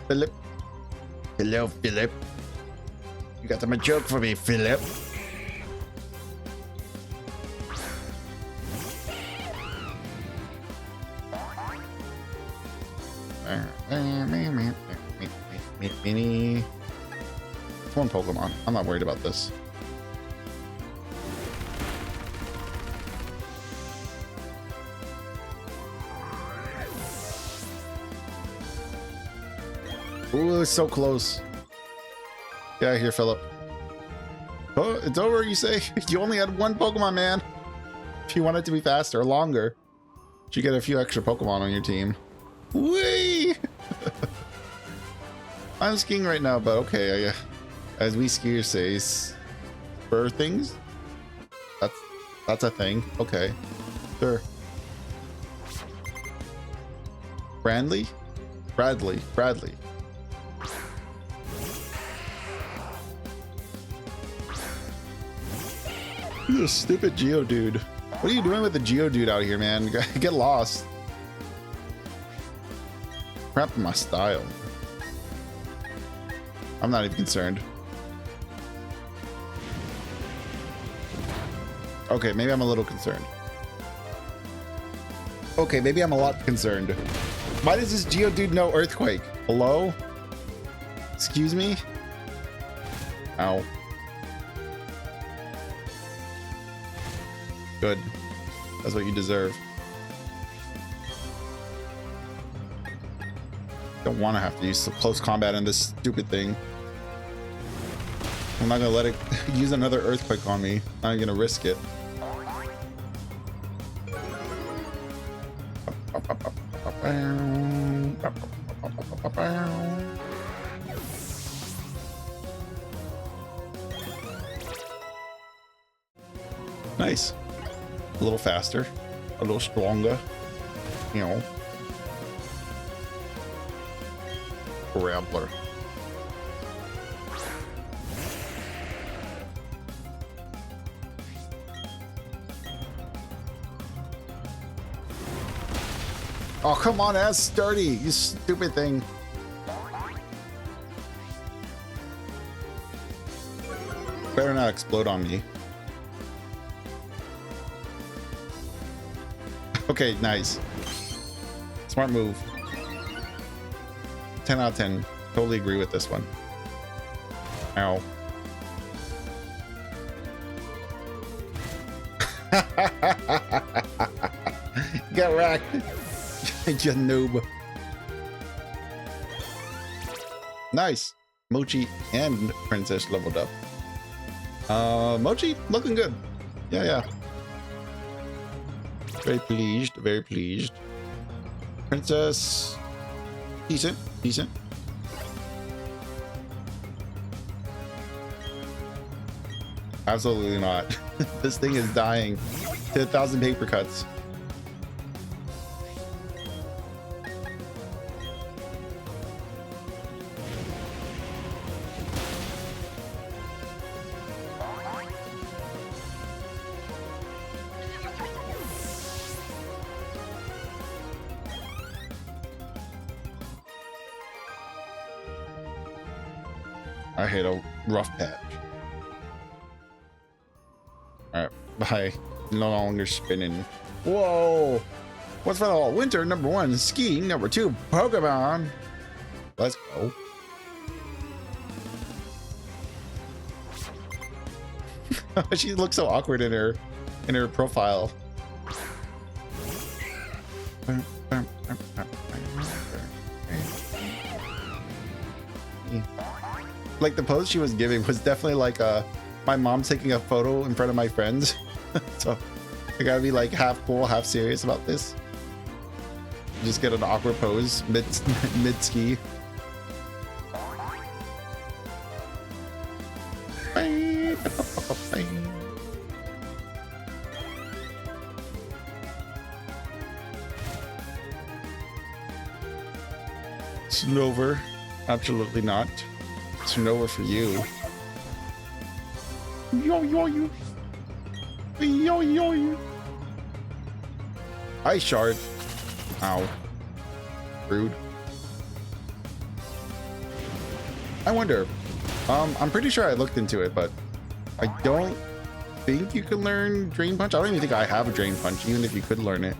Philip. Hello, Philip. You got some joke for me, Philip? Mini. It's one Pokemon. I'm not worried about this. Ooh, it's so close. Get out of here, Philip. Oh, it's over, you say? You only had one Pokemon, man. If you want it to be faster or longer, you get a few extra Pokemon on your team. Whee! I'm skiing right now, but okay. As we skiers say, spur things? That's a thing. Okay. Sure. Bradley. You stupid Geodude. What are you doing with the Geodude out here, man? Get lost. Crap in my style. I'm not even concerned. Okay, maybe I'm a little concerned. Okay, maybe I'm a lot concerned. Why does this Geodude know Earthquake? Hello? Excuse me? Ow. Good. That's what you deserve. Don't want to have to use some close combat in this stupid thing. I'm not gonna let it use another Earthquake on me. I'm not gonna risk it. Nice. A little faster, a little stronger, you know. Rambler. Oh, come on, that's sturdy, you stupid thing. Better not explode on me. Okay, nice. Smart move. 10 out of 10. Totally agree with this one. Ow. Get wrecked. You noob. Nice. Mochi and Princess leveled up. Mochi looking good. Yeah. Very pleased, very pleased. Princess, decent. Absolutely not. This thing is dying to 1,000 paper cuts. I hit a rough patch. Alright, bye. No longer spinning. Whoa! What's for all? Winter number 1, skiing number 2, Pokemon. Let's go. She looks so awkward in her profile. Like the pose she was giving was definitely like my mom taking a photo in front of my friends. So I gotta be like half cool, half serious about this. Just get an awkward pose mid ski. Snover, absolutely not. Snover for you. Yo yo yo. Yo yo yo. Ice shard. Ow. Rude. I wonder. I'm pretty sure I looked into it, but I don't think you can learn Drain Punch. I don't even think I have a Drain Punch, even if you could learn it.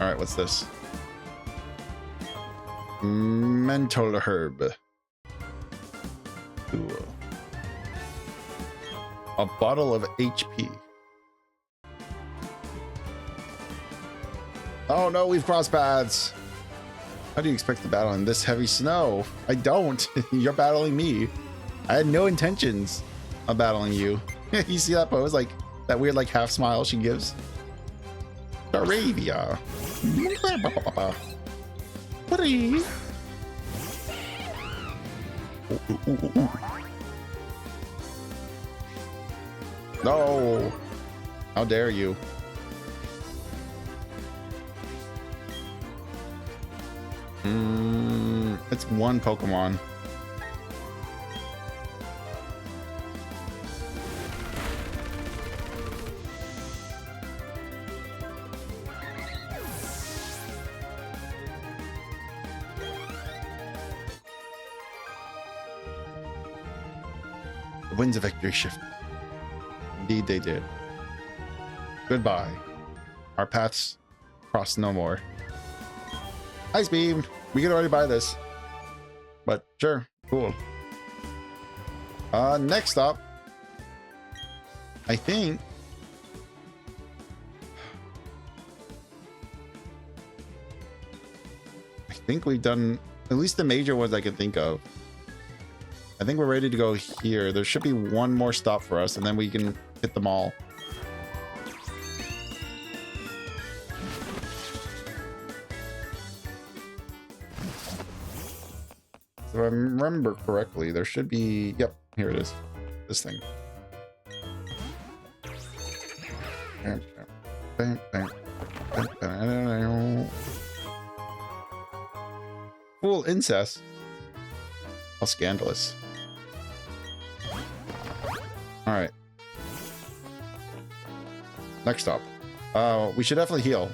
All right, what's this? Mental herb. Cool. A bottle of HP. Oh no, we've crossed paths. How do you expect to battle in this heavy snow? I don't. You're battling me. I had no intentions of battling you. You see that pose? Like that weird like half smile she gives? Arabia. No. How dare you? It's one Pokemon. The winds of victory shift. Indeed they did. Goodbye. Our paths cross no more. Ice Beam! We can already buy this. But sure, cool. Next up, I think we've done at least the major ones I can think of. I think we're ready to go here. There should be one more stop for us, and then we can hit them all. If I remember correctly, there should be... Yep, here it is. This thing. Full incest. How scandalous. Alright. Next up. We should definitely heal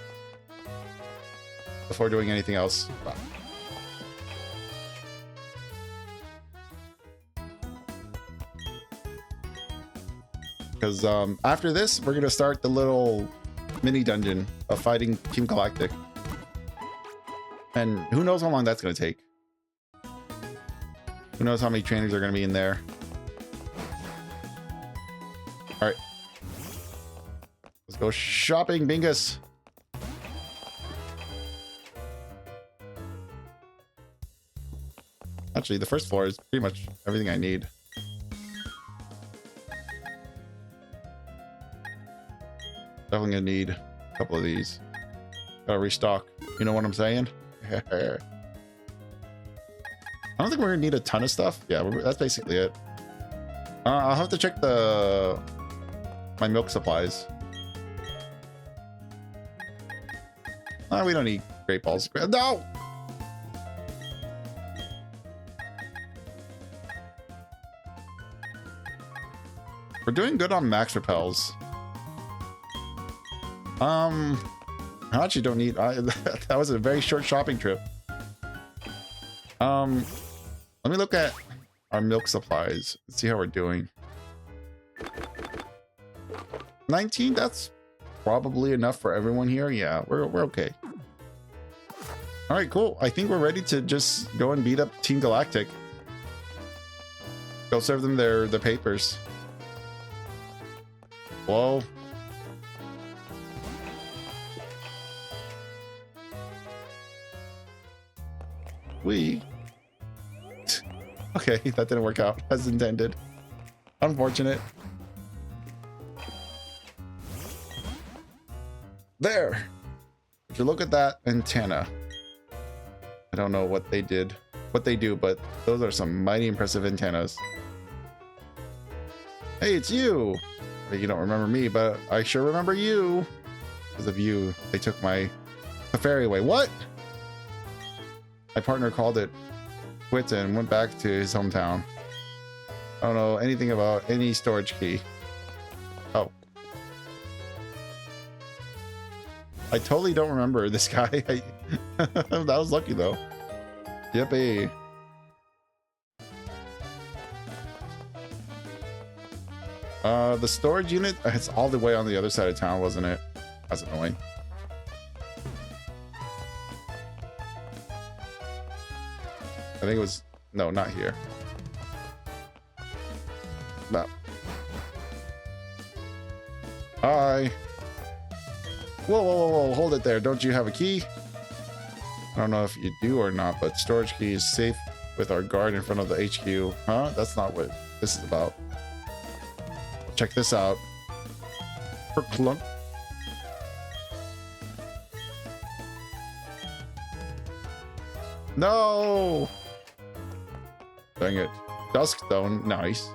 before doing anything else. Because after this, we're going to start the little mini dungeon of fighting Team Galactic. And who knows how long that's going to take. Who knows how many trainers are going to be in there. Alright. Let's go shopping, Bingus. Actually, the first floor is pretty much everything I need. Definitely gonna need a couple of these. Gotta restock. You know what I'm saying? I don't think we're gonna need a ton of stuff. Yeah, that's basically it. I'll have to check my milk supplies. We don't need Great Balls. No! We're doing good on max repels. I actually don't need... that was a very short shopping trip. Let me look at our milk supplies. Let's see how we're doing. 19, that's probably enough for everyone here. Yeah, we're okay. All right, cool. I think we're ready to just go and beat up Team Galactic. Go serve them their papers. Whoa. Okay, that didn't work out as intended. Unfortunate. There. If you look at that antenna, I don't know what they do, but those are some mighty impressive antennas. Hey, it's you. You don't remember me, but I sure remember you. Because of you, they took the ferry away. What? My partner called it quits and went back to his hometown. I don't know anything about any storage key. Oh. I totally don't remember this guy. That was lucky though. Yippee. The storage unit, it's all the way on the other side of town, wasn't it? That's annoying. I think it was, no, not here. No. Hi. Whoa, whoa, whoa, whoa, hold it there. Don't you have a key? I don't know if you do or not, but storage key is safe with our guard in front of the HQ. Huh? That's not what this is about. Check this out. Clunk. No! Dang it. Dusk Stone, nice.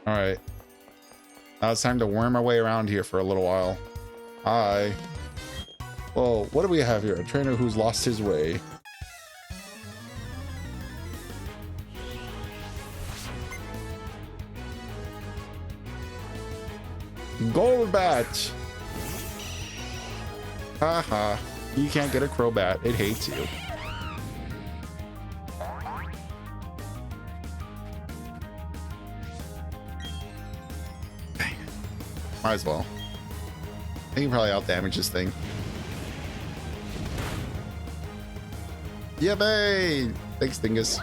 Alright. Now it's time to worm our way around here for a little while. Hi. Whoa, what do we have here? A trainer who's lost his way. Golbat! Haha. You can't get a Crobat. It hates you. Dang it. Might as well. I can probably outdamage this thing. Yeah, babe! Thanks, Dingus.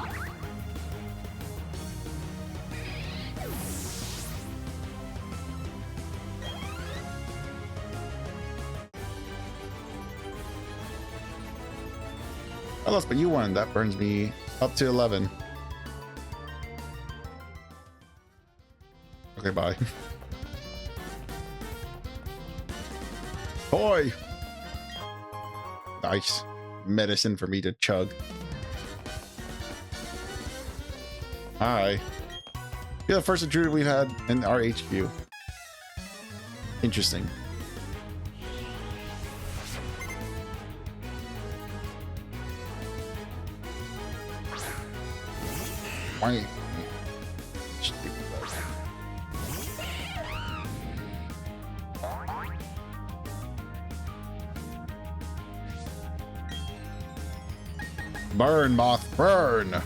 I lost, but you won. That burns me up to 11. Okay, bye. Boy! Nice. Medicine for me to chug. Hi. You're the first intruder we've had in our HQ. Interesting. Why? Burn, moth, burn!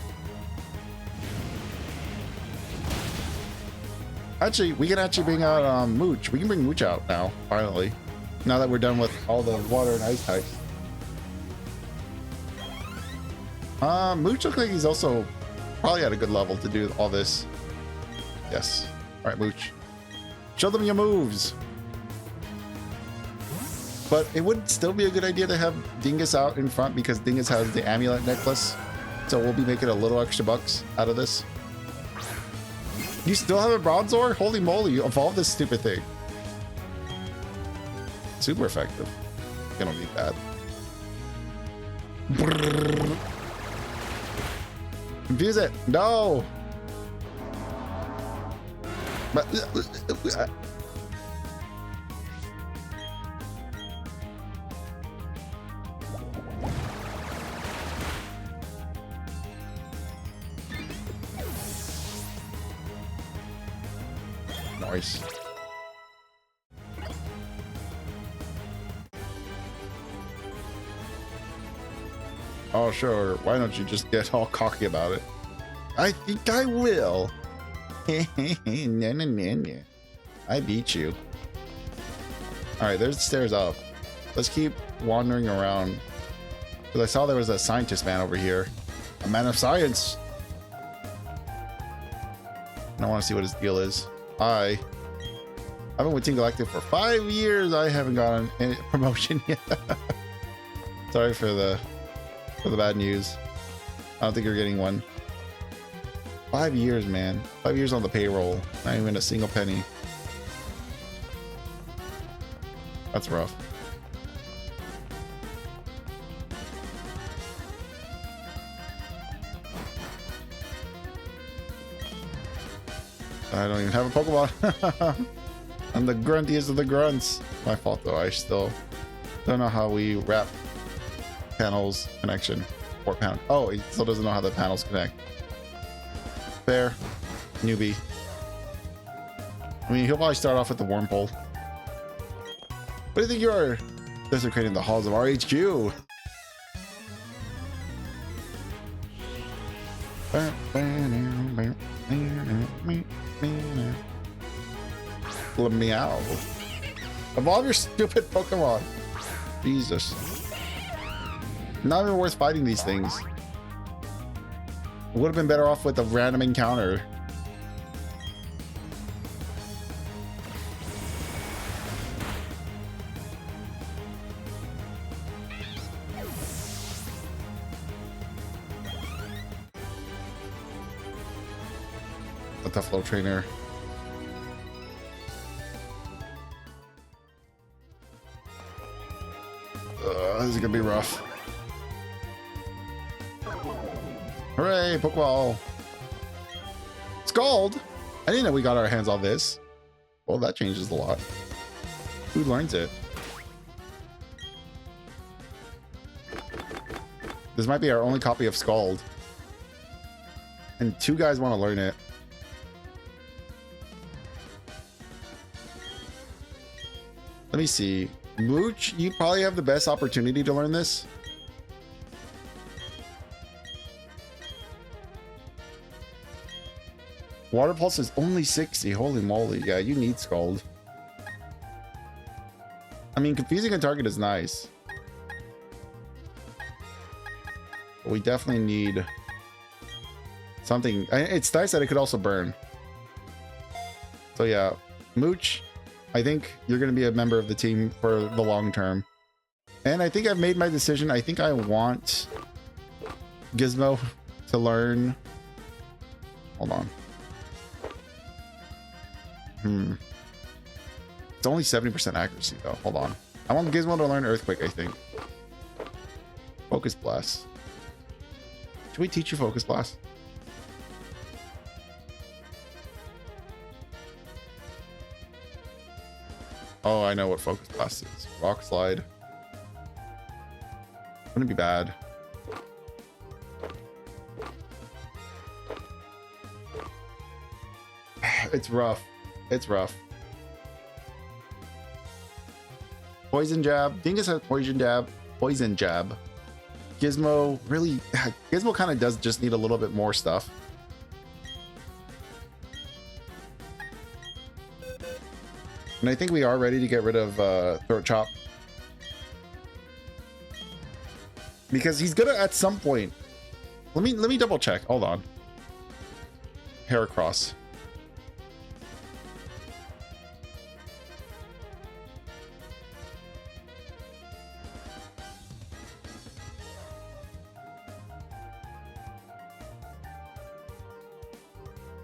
Actually, we can actually bring out Mooch. We can bring Mooch out now, finally. Now that we're done with all the water and ice types. Mooch looks like he's also probably at a good level to do all this. Yes. All right, Mooch. Show them your moves. But it would still be a good idea to have Dingus out in front because Dingus has the amulet necklace. So we'll be making a little extra bucks out of this. You still have a Bronzor? Holy moly, you evolved this stupid thing. Super effective. You don't need that. Brrr. Confuse it. No. Nice. Oh, sure. Why don't you just get all cocky about it? I think I will. No. I beat you. All right, there's the stairs up. Let's keep wandering around. Because I saw there was a scientist man over here. A man of science. I want to see what his deal is. I've been with Team Galactic for 5 years. I haven't gotten any promotion yet. Sorry for the bad news. I don't think you're getting one. 5 years, man. 5 years on the payroll. Not even a single penny. That's rough. I don't even have a Pokemon. I'm the gruntiest of the grunts. My fault though. I still don't know how we wrap panels connection or panel. Oh, he still doesn't know how the panels connect. Fair. Newbie. I mean, he'll probably start off with the worm pole. What do you think you are? Desecrating the halls of RHQ. Meow. Evolve your stupid Pokemon. Jesus. Not even worth fighting these things. Would have been better off with a random encounter. What the flow trainer? This is gonna be rough. Hooray, Pokeball! Scald! I didn't know we got our hands on this. Well, that changes a lot. Who learns it? This might be our only copy of Scald. And 2 guys want to learn it. Let me see. Mooch, you probably have the best opportunity to learn this. Water Pulse is only 60. Holy moly. Yeah, you need Scald. I mean, confusing a target is nice. But we definitely need something. It's nice that it could also burn. So yeah, Mooch, I think you're going to be a member of the team for the long term. And I think I've made my decision. I think I want Gizmo to learn. Hold on. It's only 70% accuracy though. Hold on. I want Gizmo to learn Earthquake, I think. Focus Blast. Should we teach you Focus Blast? Oh, I know what Focus Blast is. Rock Slide. Wouldn't be bad. It's rough. It's rough. Poison Jab. Dingus has Poison Jab. Poison Jab. Gizmo really... Gizmo kind of does just need a little bit more stuff. And I think we are ready to get rid of Throat Chop. Because he's gonna at some point... Let me double check. Hold on. Heracross.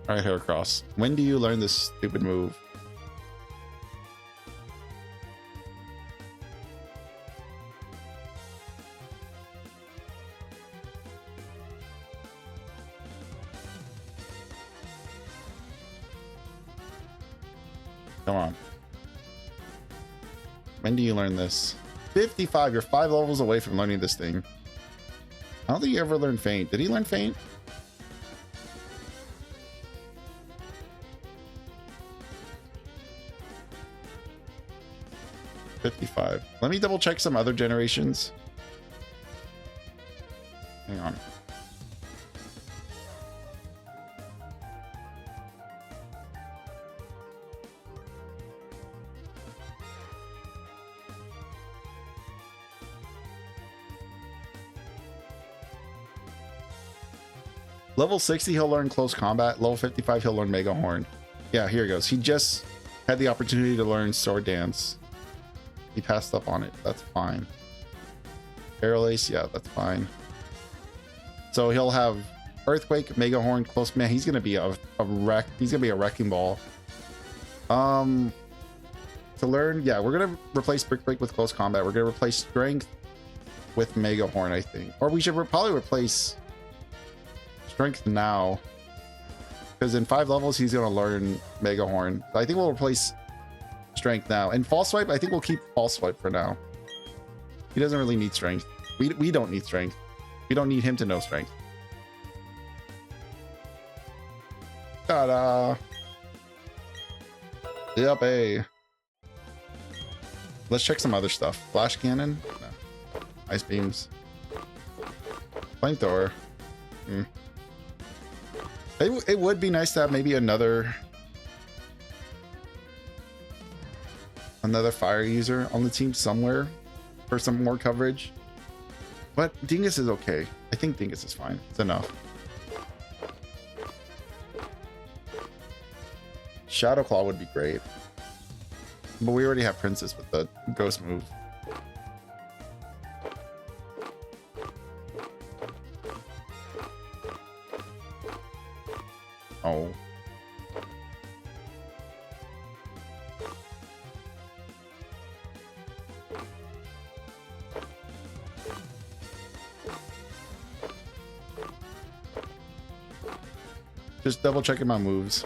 All right, Heracross. When do you learn this stupid move? Come on. When do you learn this? 55. You're 5 levels away from learning this thing. I don't think you ever learned Faint. Did he learn Faint? .55. Let me double check some other generations. Hang on. Level 60, he'll learn close combat. Level 55, he'll learn Mega Horn. Yeah, here he goes. He just had the opportunity to learn Sword Dance. He passed up on it. That's fine. Barrel Ace, yeah, that's fine. So he'll have Earthquake, Mega Horn, close. Man, he's gonna be a wreck. He's gonna be a wrecking ball. To learn, yeah, we're gonna replace Brick Break with close combat. We're gonna replace Strength with Mega Horn, I think. Or we should probably replace Strength now, because in 5 levels he's gonna learn Mega Horn. So I think we'll replace Strength now. And False Swipe, I think we'll keep False Swipe for now. He doesn't really need Strength. We don't need Strength. We don't need him to know Strength. Ta-da! Yep, hey. Let's check some other stuff. Flash Cannon? No. Ice Beams. Flamethrower. It would be nice to have maybe another fire user on the team somewhere for some more coverage. But Dingus is okay. I think Dingus is fine. It's enough. Shadow Claw would be great. But we already have Princess with the ghost move. Oh. Just double checking my moves.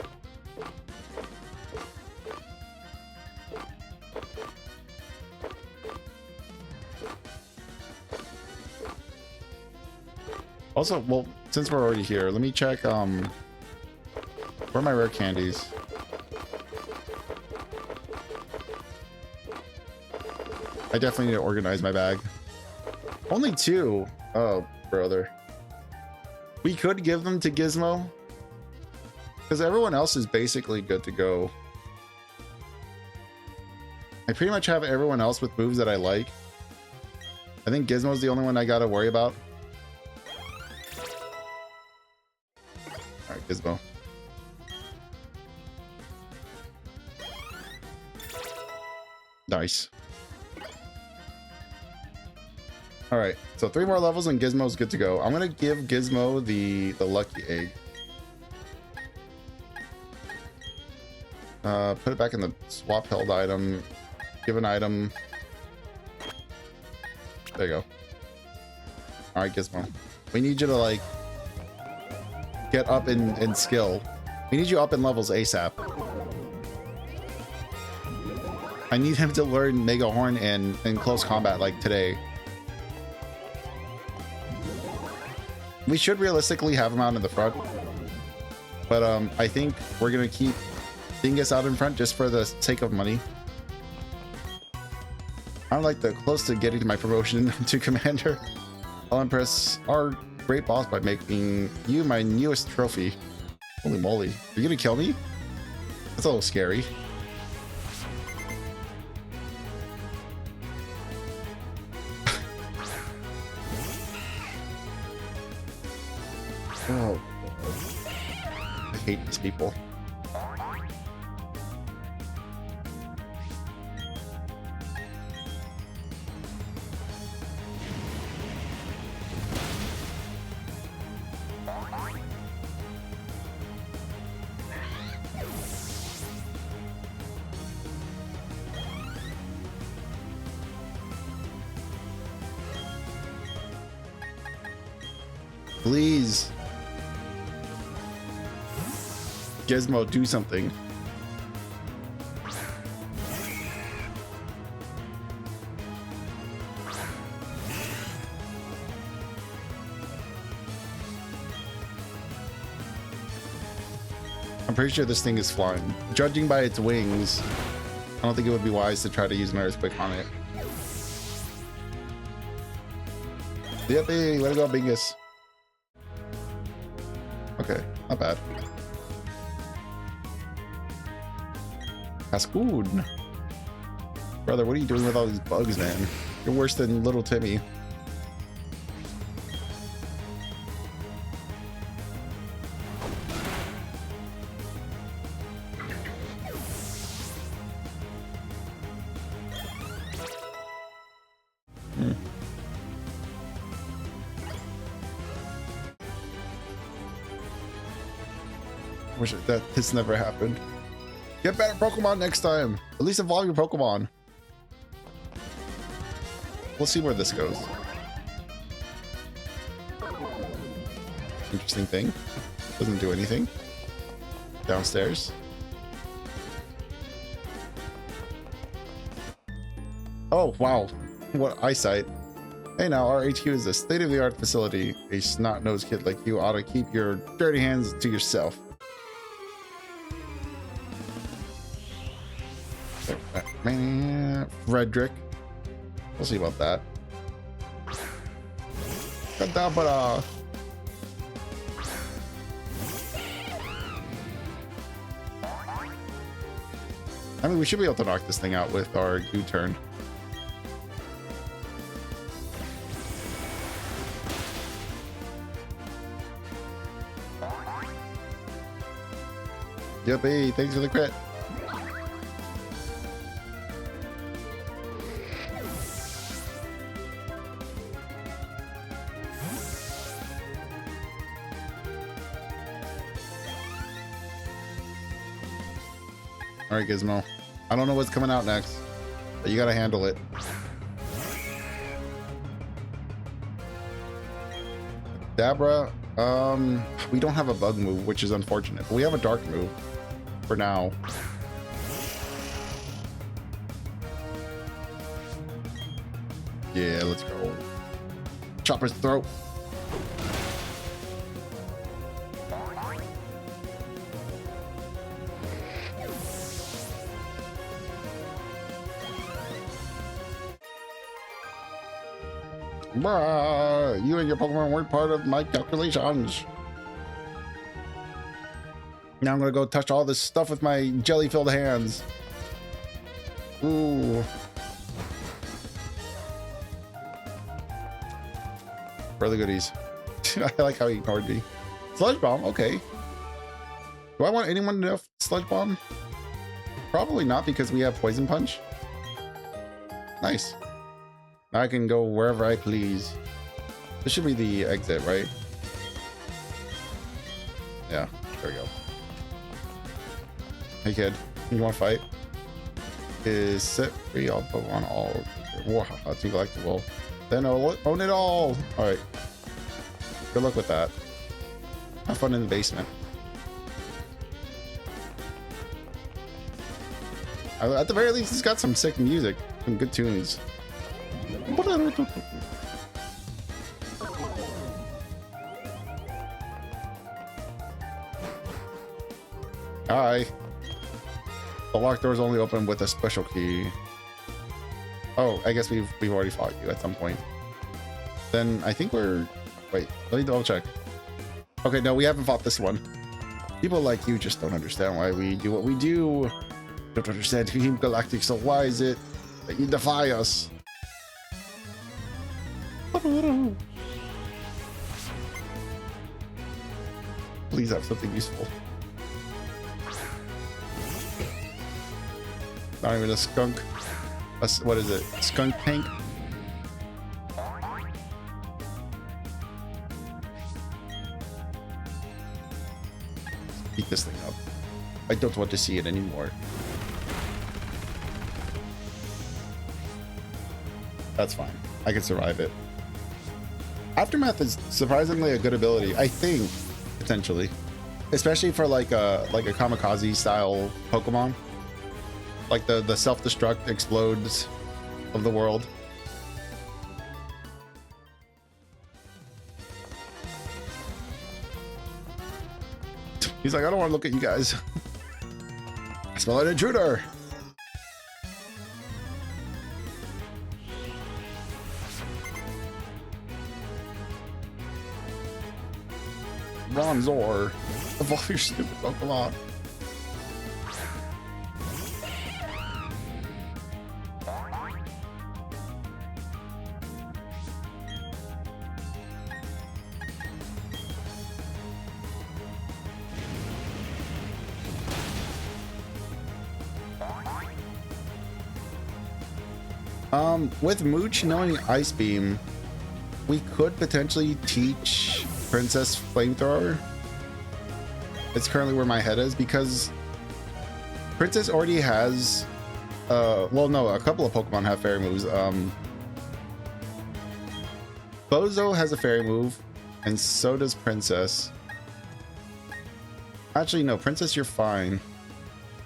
Also, well, since we're already here, let me check, where are my rare candies? I definitely need to organize my bag. Only 2. Oh, brother. We could give them to Gizmo, because everyone else is basically good to go. I pretty much have everyone else with moves that I like. I think Gizmo's the only one I gotta worry about. Alright, Gizmo. Nice. Alright, so 3 more levels and Gizmo's good to go. I'm gonna give Gizmo the lucky egg. Put it back in the swap held item. Give an item. There you go. Alright, Gizmo. We need you to, like, get up in skill. We need you up in levels ASAP. I need him to learn Mega Horn and close combat, like, today. We should realistically have him out in the front. But, I think we're gonna keep Dingus out in front just for the sake of money. I'm like close to getting to my promotion to commander. I'll impress our great boss by making you my newest trophy. Holy moly. Are you gonna kill me? That's a little scary. Oh. I hate these people. Please. Gizmo, do something. I'm pretty sure this thing is flying. Judging by its wings, I don't think it would be wise to try to use an earthquake on it. Yep, hey, let it go, Bingus. Okay, not bad. Cascoon. Brother, what are you doing with all these bugs, man? You're worse than little Timmy. Wish that this never happened. Get better Pokemon next time. At least evolve your Pokemon. We'll see where this goes. Interesting thing. Doesn't do anything. Downstairs. Oh, wow. What eyesight. Hey now, our HQ is a state-of-the-art facility. A snot-nosed kid like you ought to keep your dirty hands to yourself. Frederick. We'll see about that. I mean, we should be able to knock this thing out with our U-turn. Yippee, thanks for the crit. All right, Gizmo. I don't know what's coming out next, but you gotta handle it. Dabra, we don't have a bug move, which is unfortunate. But we have a dark move for now. Yeah, let's go. Chop his throat. Bruh, you and your Pokemon weren't part of my calculations. Now I'm gonna go touch all this stuff with my jelly-filled hands. Ooh. Brother goodies. I like how he ignored me. Sludge Bomb, okay. Do I want anyone to know Sludge Bomb? Probably not, because we have Poison Punch. Nice. I can go wherever I please. This should be the exit, right? Yeah, there we go. Hey kid, you want to fight? Is set free all Pokemon all. Whoa, that's collectible. Then own it all. All right. Good luck with that. Have fun in the basement. At the very least, it's got some sick music, some good tunes. Hi. The locked doors only open with a special key. Oh, I guess we've already fought you at some point. Then I think we're... Wait, let me double check. Okay, no, we haven't fought this one. People like you just don't understand why we do what we do. Don't understand Team Galactic, so why is it that you defy us? Please have something useful. Not even a skunk. What is it? Skunk tank? Beat this thing up. I don't want to see it anymore. That's fine. I can survive it. Aftermath is surprisingly a good ability, I think, potentially, especially for like a kamikaze style Pokemon, like the self-destruct explodes of the world. He's like, I don't want to look at you guys. I smell an intruder. Bronzor. Evolve your stupid Pokemon. With Mooch knowing Ice Beam, we could potentially teach Princess Flamethrower. It's currently where my head is because Princess already has, well, no, a couple of Pokemon have fairy moves. Bozo has a fairy move, and so does Princess. Actually, no, Princess, you're fine.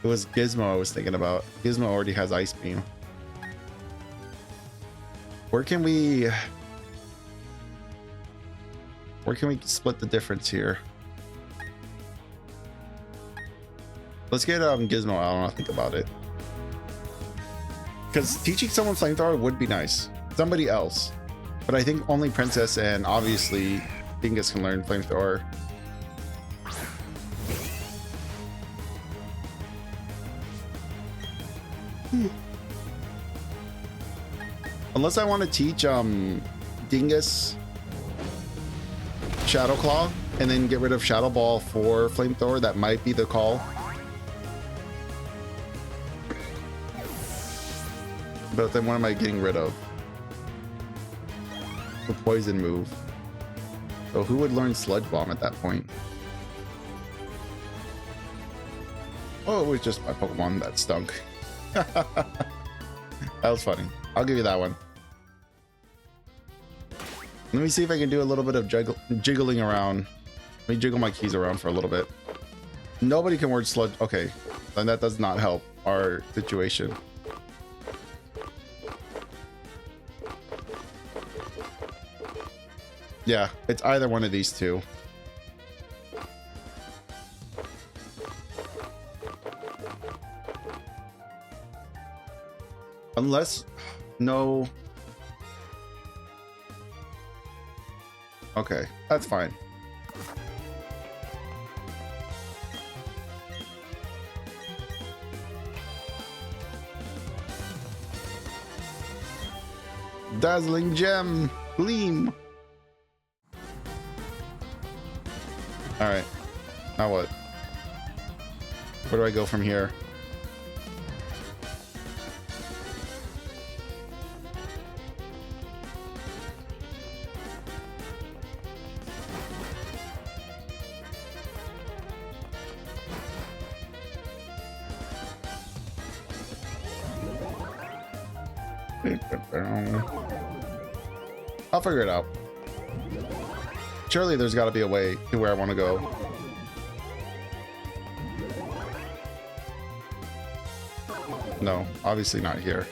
It was Gizmo I was thinking about. Gizmo already has Ice Beam. Where can we split the difference here? Let's get Gizmo out. I don't know, think about it. Because teaching someone Flamethrower would be nice. Somebody else. But I think only Princess and obviously Dingus can learn Flamethrower. Unless I want to teach Dingus Shadow Claw and then get rid of Shadow Ball for Flamethrower, that might be the call. But then what am I getting rid of? The poison move. So who would learn Sludge Bomb at that point? Oh, it was just my Pokemon that stunk. That was funny. I'll give you that one. Let me see if I can do a little bit of jiggling around. Let me jiggle my keys around for a little bit. Nobody can word sludge. Okay, then that does not help our situation. Yeah, it's either one of these two. Unless, no. Okay, that's fine. Dazzling Gem, Gleam. All right, now what? Where do I go from here? I'll figure it out. Surely there's got to be a way to where I want to go. No, obviously not here.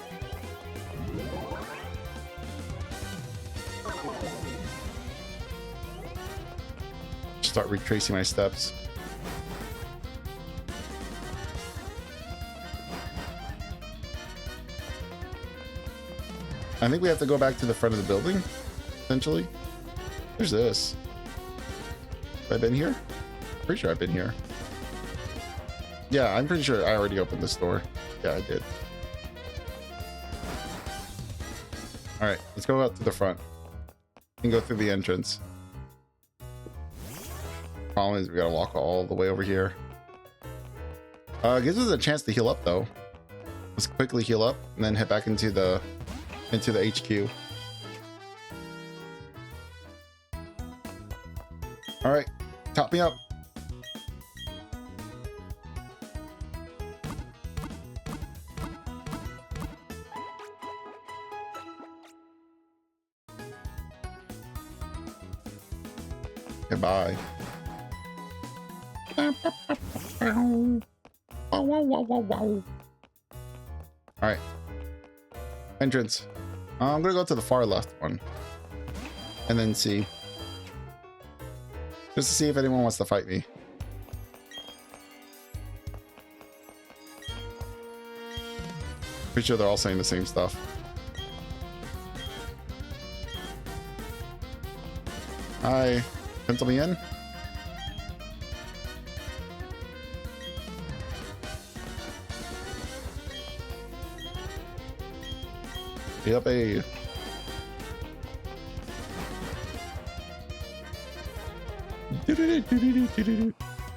Start retracing my steps. I think we have to go back to the front of the building, essentially. There's this. Have I been here? Pretty sure I've been here. Yeah, I'm pretty sure I already opened this door. Yeah, I did. All right, let's go out to the front and go through the entrance. Problem is we gotta walk all the way over here. Gives us a chance to heal up though. Let's quickly heal up and then head back into the HQ. All right, top me up. Goodbye. All right, entrance. I'm gonna go to the far left one and then see, just to see if anyone wants to fight me. Pretty sure they're all saying the same stuff. Hi, pencil me in. Yippee.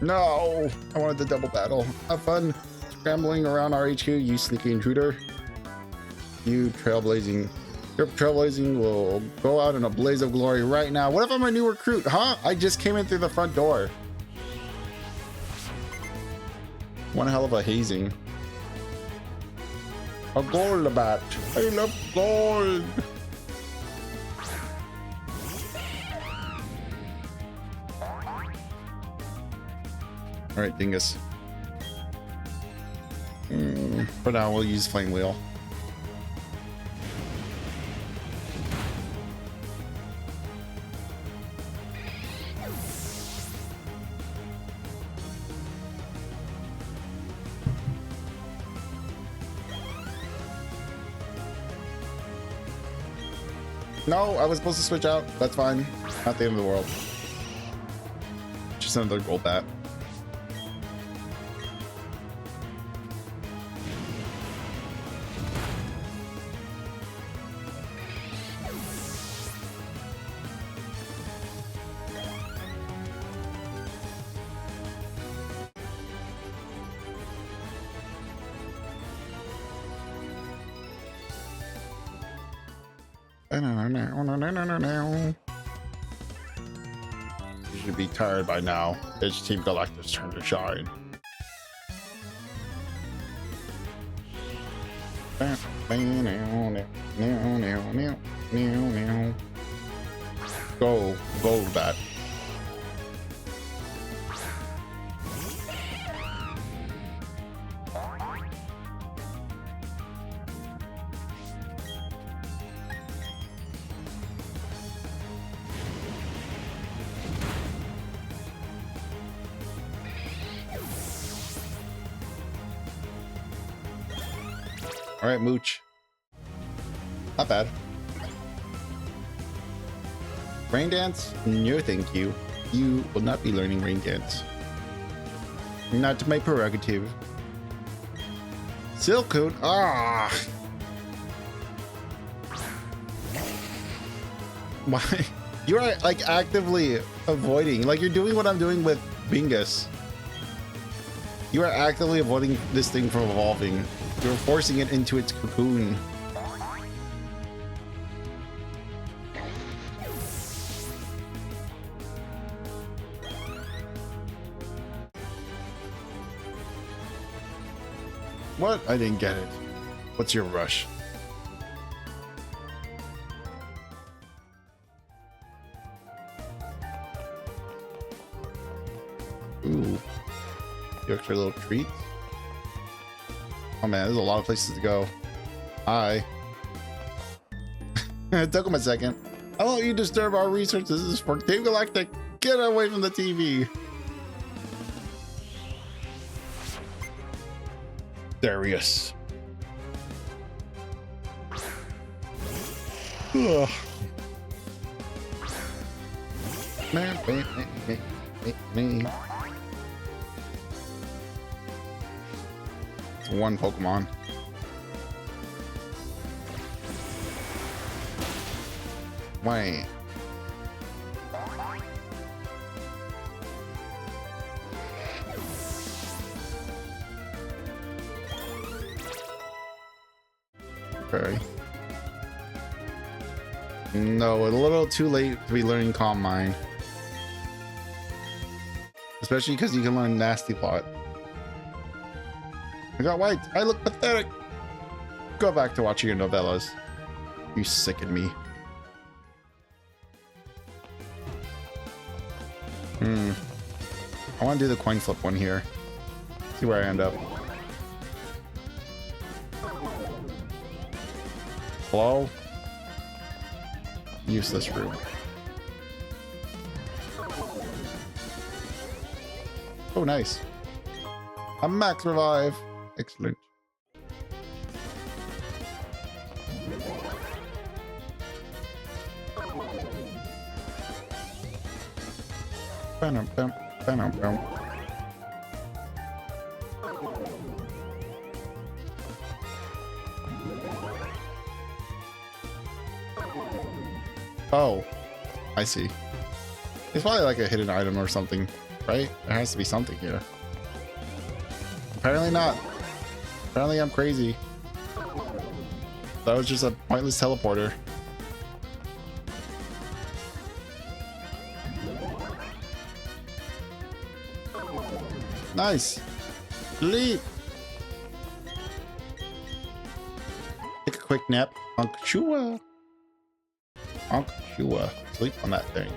No, I wanted the double battle. Have fun scrambling around our HQ, you sneaky intruder. Your trailblazing will go out in a blaze of glory right now. What if I'm a new recruit, huh? I just came in through the front door. One hell of a hazing. A gold bat. I love gold. All right, dingus. For now, we'll use flame wheel. No, I was supposed to switch out. That's fine. Not the end of the world. Just another gold bat. You should be tired by now. It's Team Galactic's turn to shine. Go, bat. All right, Mooch. Not bad. Rain dance? No, thank you. You will not be learning rain dance. Not my prerogative. Silk coat? Ah! Why? You are like actively avoiding. Like you're doing what I'm doing with Bingus. You are actively avoiding this thing from evolving. You're forcing it into its cocoon. What? I didn't get it. What's your rush? Ooh. The extra little treats. Oh man, there's a lot of places to go. Hi. It took him a second. I won't you disturb our research. This is for Team Galactic. Get away from the TV. Darius. Ugh. Me. It's one Pokemon. Wait. Okay. No, a little too late to be learning Calm Mind. Especially because you can learn Nasty Plot. I got white. I look pathetic. Go back to watching your novellas. You sicken me. I want to do the coin flip one here. See where I end up. Hello? Useless room. Oh, nice. A max revive. Excellent. Oh, I see. It's probably like a hidden item or something, right? There has to be something here. Apparently not. Apparently I'm crazy. That was just a pointless teleporter. Nice. Leap. Take a quick nap. Unc Chua. Unc Chua. Sleep on that thing.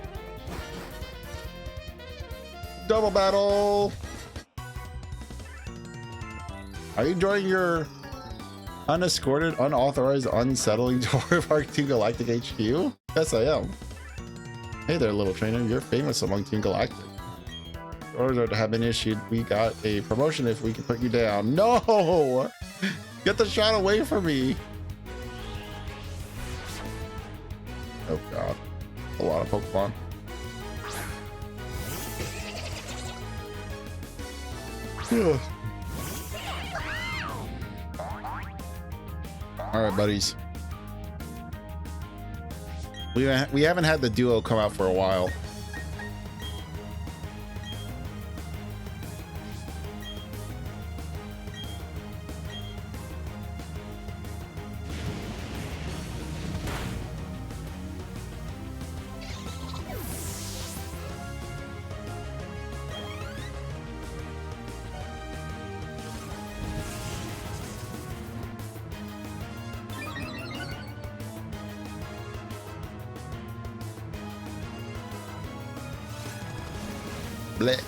Double battle. Are you enjoying your unescorted, unauthorized, unsettling tour of our Team Galactic HQ? Yes, I am. Hey there, little trainer. You're famous among Team Galactic. Orders have been issued. We got a promotion if we can put you down. No! Get the shot away from me. Oh god. A lot of Pokemon. Alright, buddies. We haven't had the duo come out for a while. Blech.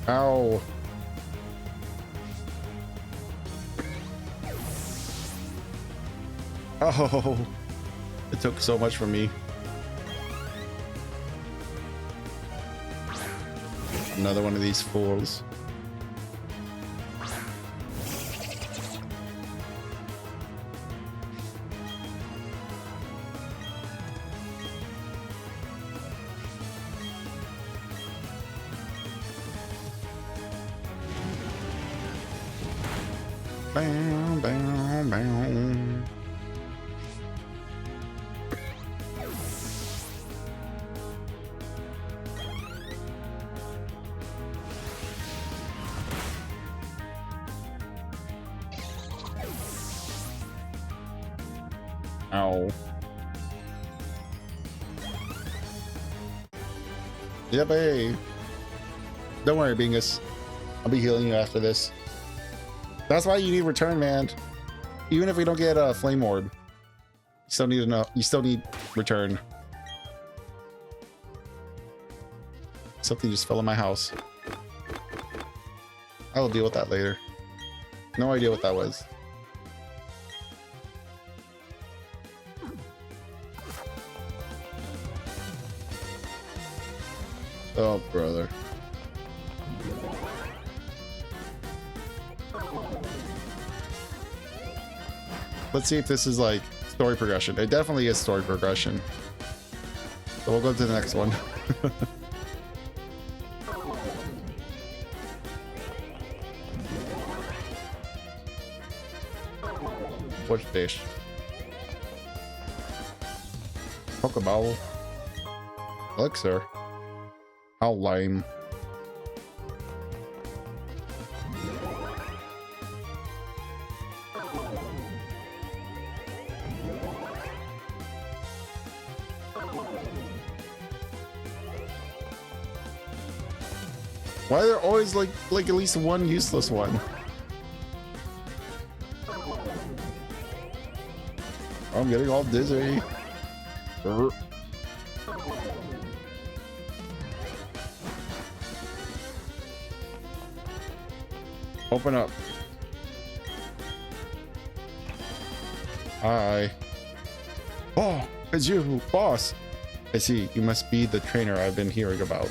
Ow. Oh, it took so much from me. Another one of these fools. Bam, bam, bam. Ow. Yeah, babe. Don't worry, Bingus. I'll be healing you after this. That's why you need return, man. Even if we don't get a flame orb, you still need enough. You still need return. Something just fell in my house. I will deal with that later. No idea what that was. Oh, brother. Let's see if this is like story progression. It definitely is story progression. So we'll go to the next one. Which dish? Pokeball. Elixir. How lame. Why are there always like at least one useless one? I'm getting all dizzy. Open up. Hi. Oh, it's you, boss. I see. You must be the trainer I've been hearing about.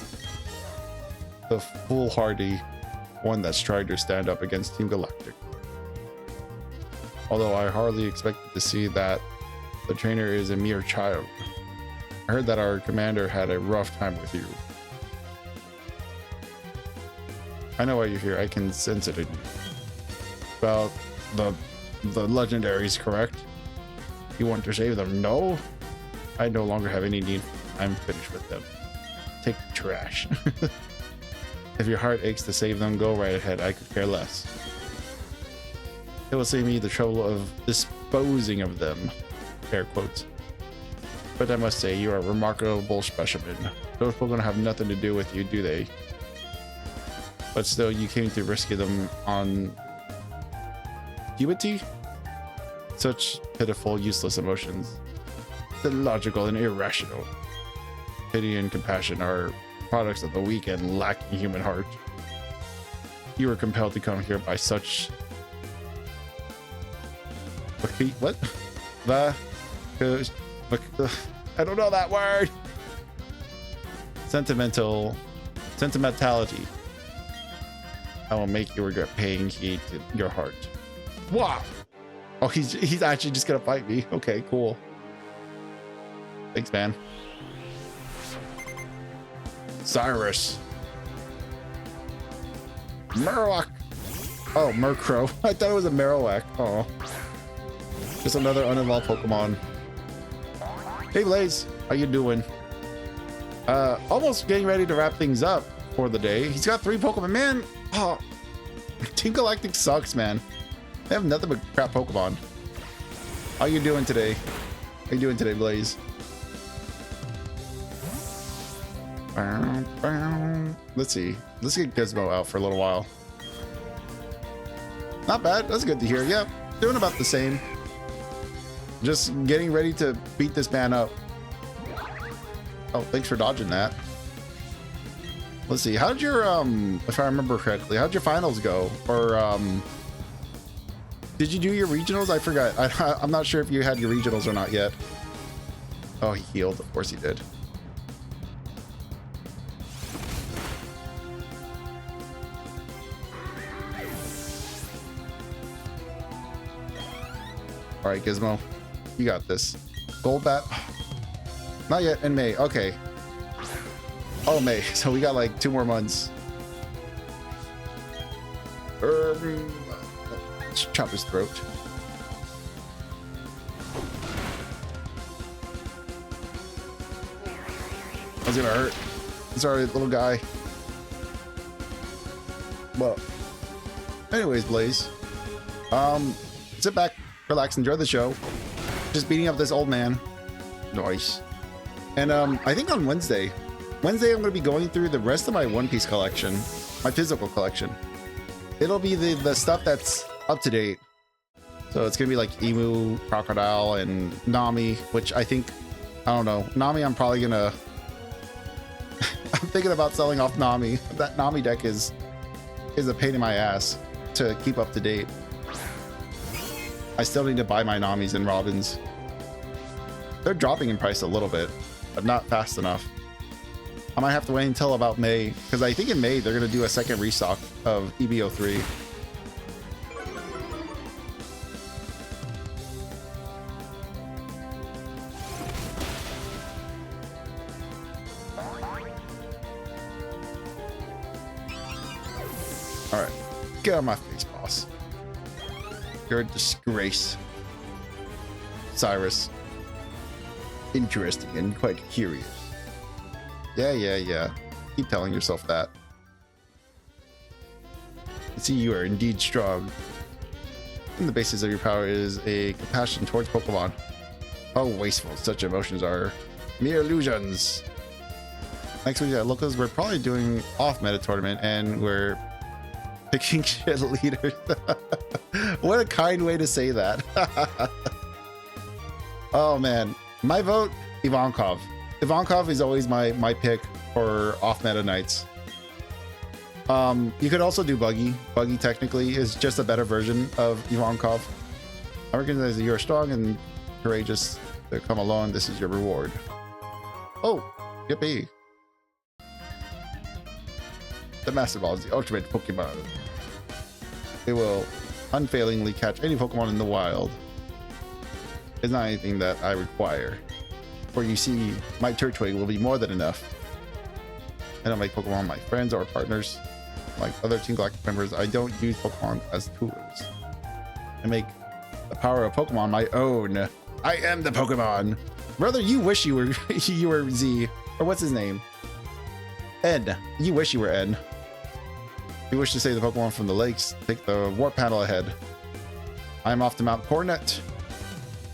The foolhardy one that's tried to stand up against Team Galactic. Although I hardly expected to see that the trainer is a mere child. I heard that our commander had a rough time with you. I know why you're here. I can sense it in you. Well, the legendaries, correct? You want to save them? No? I no longer have any need. I'm finished with them. Take the trash. If your heart aches to save them, go right ahead. I could care less. It will save me the trouble of disposing of them. Air quotes. But I must say, you are a remarkable specimen. Those Pokemon have nothing to do with you, do they? But still, you came to rescue them on duty? Such pitiful, useless emotions. Illogical and irrational. Pity and compassion are products of the weak and lacking human heart. You were compelled to come here by such... What? I don't know that word. Sentimentality. I will make you regret paying heed to your heart. Wow. Oh, he's actually just gonna fight me. Okay, cool. Thanks, man. Cyrus. Marowak. Oh, Murkrow. I thought it was a Marowak. Oh. Just another uninvolved Pokemon. Hey Blaze, how you doing? Almost getting ready to wrap things up for the day. He's got 3 Pokemon. Man, oh, Team Galactic sucks, man. They have nothing but crap Pokemon. How you doing today? How you doing today, Blaze? Let's see. Let's get Gizmo out for a little while. Not bad. That's good to hear. Yeah, doing about the same. Just getting ready to beat this man up. Oh, thanks for dodging that. Let's see. How'd your if I remember correctly, how'd your finals go? Or did you do your regionals? I forgot. I'm not sure if you had your regionals or not yet. Oh, he healed. Of course he did. All right, Gizmo, you got this. Gold bat. Not yet, in May. Okay. Oh, May. So we got like 2 more months. Let's chop his throat. That's gonna hurt. Sorry, little guy. Well, anyways, Blaze. Sit back, relax, enjoy the show. Just beating up this old man. Nice. And I think on Wednesday I'm going to be going through the rest of my One Piece collection, my physical collection. It'll be the stuff that's up to date. So it's going to be like Emu, Crocodile, and Nami, which I think, I don't know. Nami, I'm probably going to... I'm thinking about selling off Nami. That Nami deck is a pain in my ass to keep up to date. I still need to buy my Namis and Robins. They're dropping in price a little bit, but not fast enough. I might have to wait until about May, because I think in May they're going to do a second restock of EBO3. All right, get out of my face, boss. You're a disgrace. Cyrus. Interesting and quite curious. Yeah. Keep telling yourself that. I see you are indeed strong. And the basis of your power is a compassion towards Pokemon. How wasteful such emotions are. Mere illusions. Next week at Locals, we're probably doing off-meta tournament and we're picking shit leaders. What a kind way to say that. Oh man, my vote, Ivankov. Ivankov is always my pick for off-meta nights. You could also do Buggy. Buggy technically is just a better version of Ivankov. I recognize that you are strong and courageous to come alone. This is your reward. Oh, yippee. The Master Ball is the ultimate Pokemon. It will unfailingly catch any Pokemon in the wild. It's not anything that I require. For you see, my Turtwig will be more than enough. I don't make Pokemon my friends or partners. Like other Team Galactic members, I don't use Pokemon as tools. I make the power of Pokemon my own. I am the Pokemon. Brother, you wish you were you were Z. Or what's his name? N. You wish you were N. If you wish to save the Pokemon from the lakes, take the warp panel ahead. I'm off to Mount Coronet.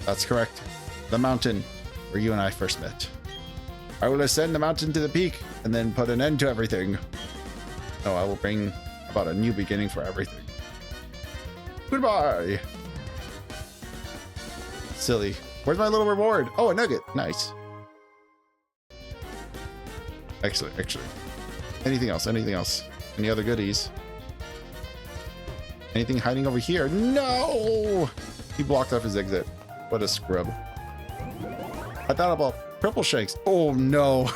That's correct. The mountain where you and I first met. I will ascend the mountain to the peak and then put an end to everything. No, I will bring about a new beginning for everything. Goodbye. Silly. Where's my little reward? Oh, a nugget. Nice. Excellent, excellent. Anything else? Anything else? Any other goodies? Anything hiding over here? No! He blocked off his exit. What a scrub. I thought about purple shakes. Oh no.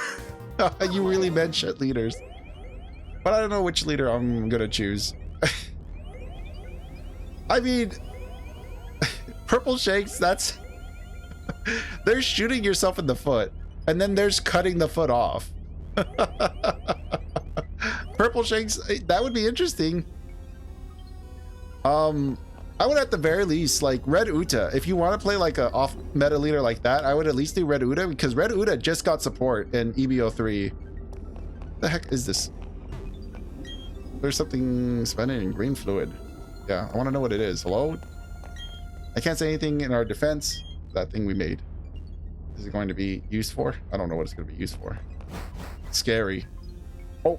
You really meant shit leaders. But I don't know which leader I'm gonna choose. I mean, purple shakes, that's... There's shooting yourself in the foot. And then there's cutting the foot off. Purple shakes, that would be interesting. I would at the very least like Red Uta. If you want to play like a off meta leader like that, I would at least do Red Uta because Red Uta just got support in EBO3. The heck is this? There's something spinning in green fluid. Yeah, I want to know what it is. Hello? I can't say anything in our defense. That thing we made. Is it going to be used for? I don't know what it's going to be used for. Scary. Oh.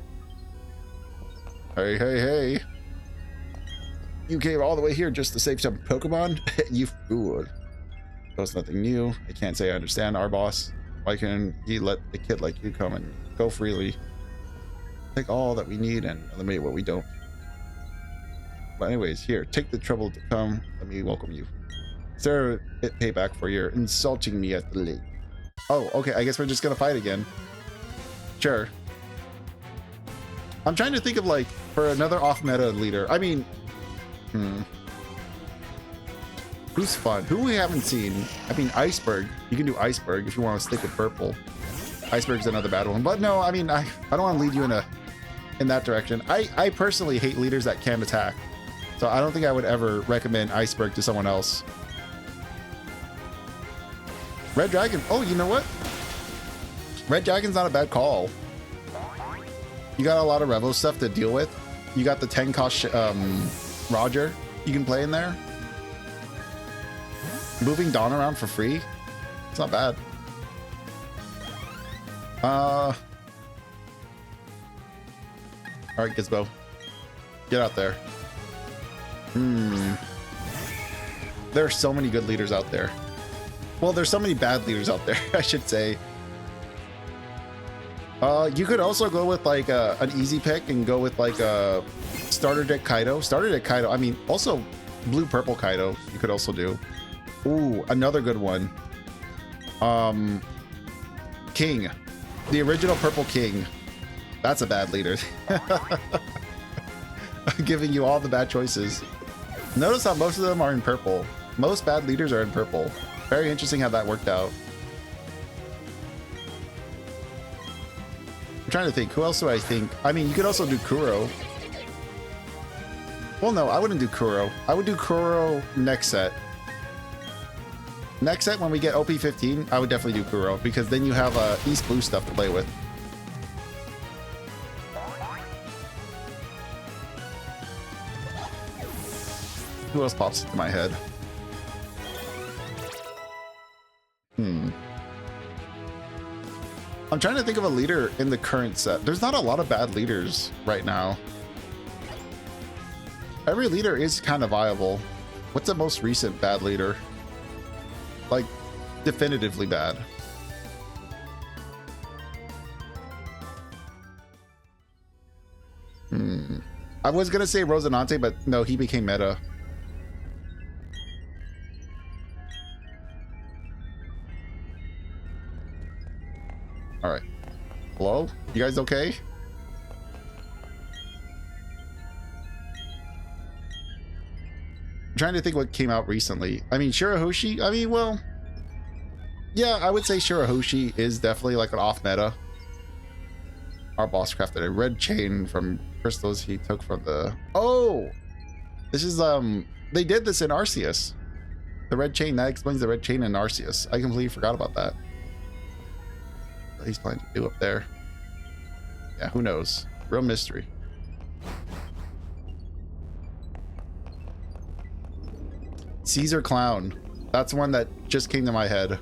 Hey, hey, hey. You came all the way here just to save some Pokemon? You fool. That's nothing new. I can't say I understand our boss. Why can he let a kid like you come and go freely? Take all that we need and eliminate what we don't. But anyways, here, take the trouble to come. Let me welcome you. Is there a payback for your insulting me at the lake? Oh, okay, I guess we're just gonna fight again. Sure. I'm trying to think of like, for another off-meta leader. I mean, who's fun? Who we haven't seen? I mean, Iceberg. You can do Iceberg if you want to stick with purple. Iceberg's another bad one. But no, I mean, I don't want to lead you in that direction. I personally hate leaders that can't attack. So I don't think I would ever recommend Iceberg to someone else. Red Dragon. Oh, you know what? Red Dragon's not a bad call. You got a lot of Revo stuff to deal with. You got the 10 cost Roger you can play in there. Moving Dawn around for free. It's not bad. All right, Gizmo. Get out there. There are so many good leaders out there. Well, there's so many bad leaders out there, I should say. You could also go with like an easy pick and go with like a starter deck Kaido. Starter deck Kaido. I mean, also blue purple Kaido. You could also do. Ooh, another good one. King, the original purple King. That's a bad leader. Giving you all the bad choices. Notice how most of them are in purple. Most bad leaders are in purple. Very interesting how that worked out. I'm trying to think. Who else do I think? I mean, you could also do Kuro. Well, no, I wouldn't do Kuro. I would do Kuro next set. Next set, when we get OP15, I would definitely do Kuro because then you have East Blue stuff to play with. Who else pops into my head? I'm trying to think of a leader in the current set. There's not a lot of bad leaders right now. Every leader is kind of viable. What's the most recent bad leader? Like, definitively bad. I was gonna say Rosinante, but no, he became meta. All right. Hello? You guys okay? I'm trying to think what came out recently. I mean, Shirahoshi, I mean, well, yeah, I would say Shirahoshi is definitely like an off meta. Our boss crafted a red chain from crystals he took from the... Oh! This is, they did this in Arceus. The red chain, that explains the red chain in Arceus. I completely forgot about that. What he's planning to do up there. Yeah, who knows? Real mystery. Caesar Clown. That's one that just came to my head.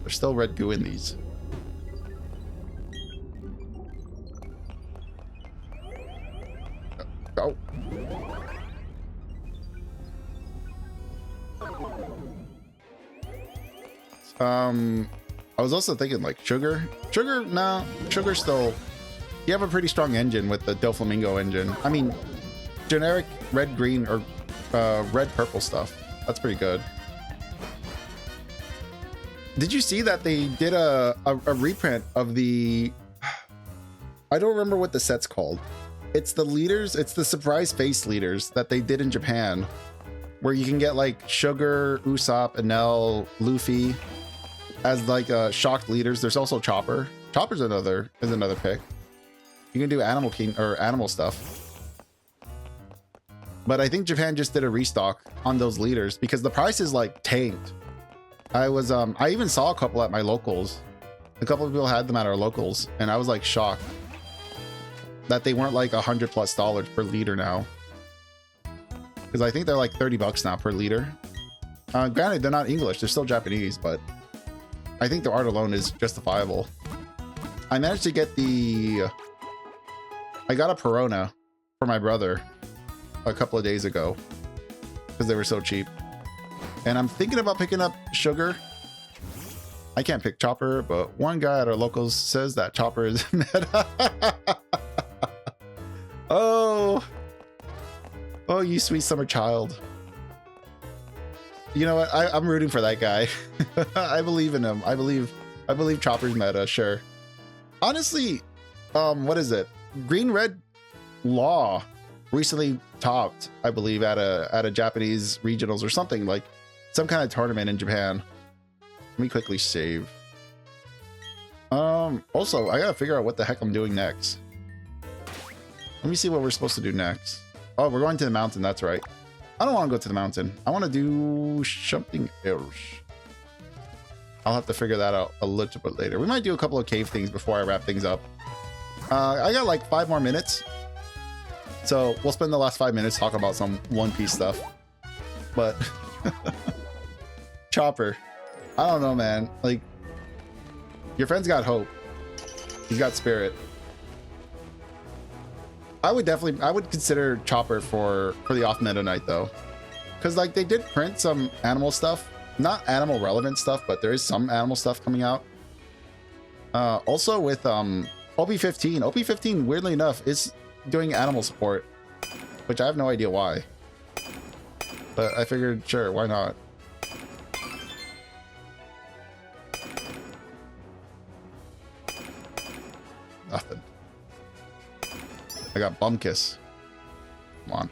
There's still red goo in these. Oh. I was also thinking like Sugar. Sugar, no. Sugar still... You have a pretty strong engine with the Doflamingo engine. I mean, generic red-green or red-purple stuff. That's pretty good. Did you see that they did a reprint of the... I don't remember what the set's called. It's the leaders, it's the surprise face leaders that they did in Japan, where you can get like Sugar, Usopp, Enel, Luffy as like shocked leaders. There's also Chopper. Chopper's another pick. You can do Animal King or animal stuff. But I think Japan just did a restock on those leaders because the price is like tanked. I even saw a couple at my locals. A couple of people had them at our locals, and I was like shocked that they weren't like $100+ per liter now. Because I think they're like $30 now per liter. Granted, they're not English, they're still Japanese, but I think the art alone is justifiable. I managed to get I got a Perona for my brother a couple of days ago because they were so cheap. And I'm thinking about picking up Sugar. I can't pick Chopper, but one guy at our locals says that Chopper is meta. Oh, you sweet summer child. You know what? I'm rooting for that guy. I believe in him. I believe Chopper's meta. Sure. Honestly, what is it? Green Red Law recently topped, I believe, at a Japanese regionals or something, like some kind of tournament in Japan. Let me quickly save. Also, I gotta figure out what the heck I'm doing next. Let me see what we're supposed to do next. Oh, we're going to the mountain. That's right. I don't want to go to the mountain. I want to do something else. I'll have to figure that out a little bit later. We might do a couple of cave things before I wrap things up. I got like 5 more minutes. So we'll spend the last 5 minutes talking about some One Piece stuff. But Chopper. I don't know, man. Like, your friend's got hope. He's got spirit. I would consider Chopper for the off meta night though, because like they did print some animal stuff, not animal relevant stuff, but there is some animal stuff coming out. Also with OP15. OP15 weirdly enough is doing animal support, which I have no idea why, but I figured sure, why not. Nothing. I got Bum Kiss. Come on.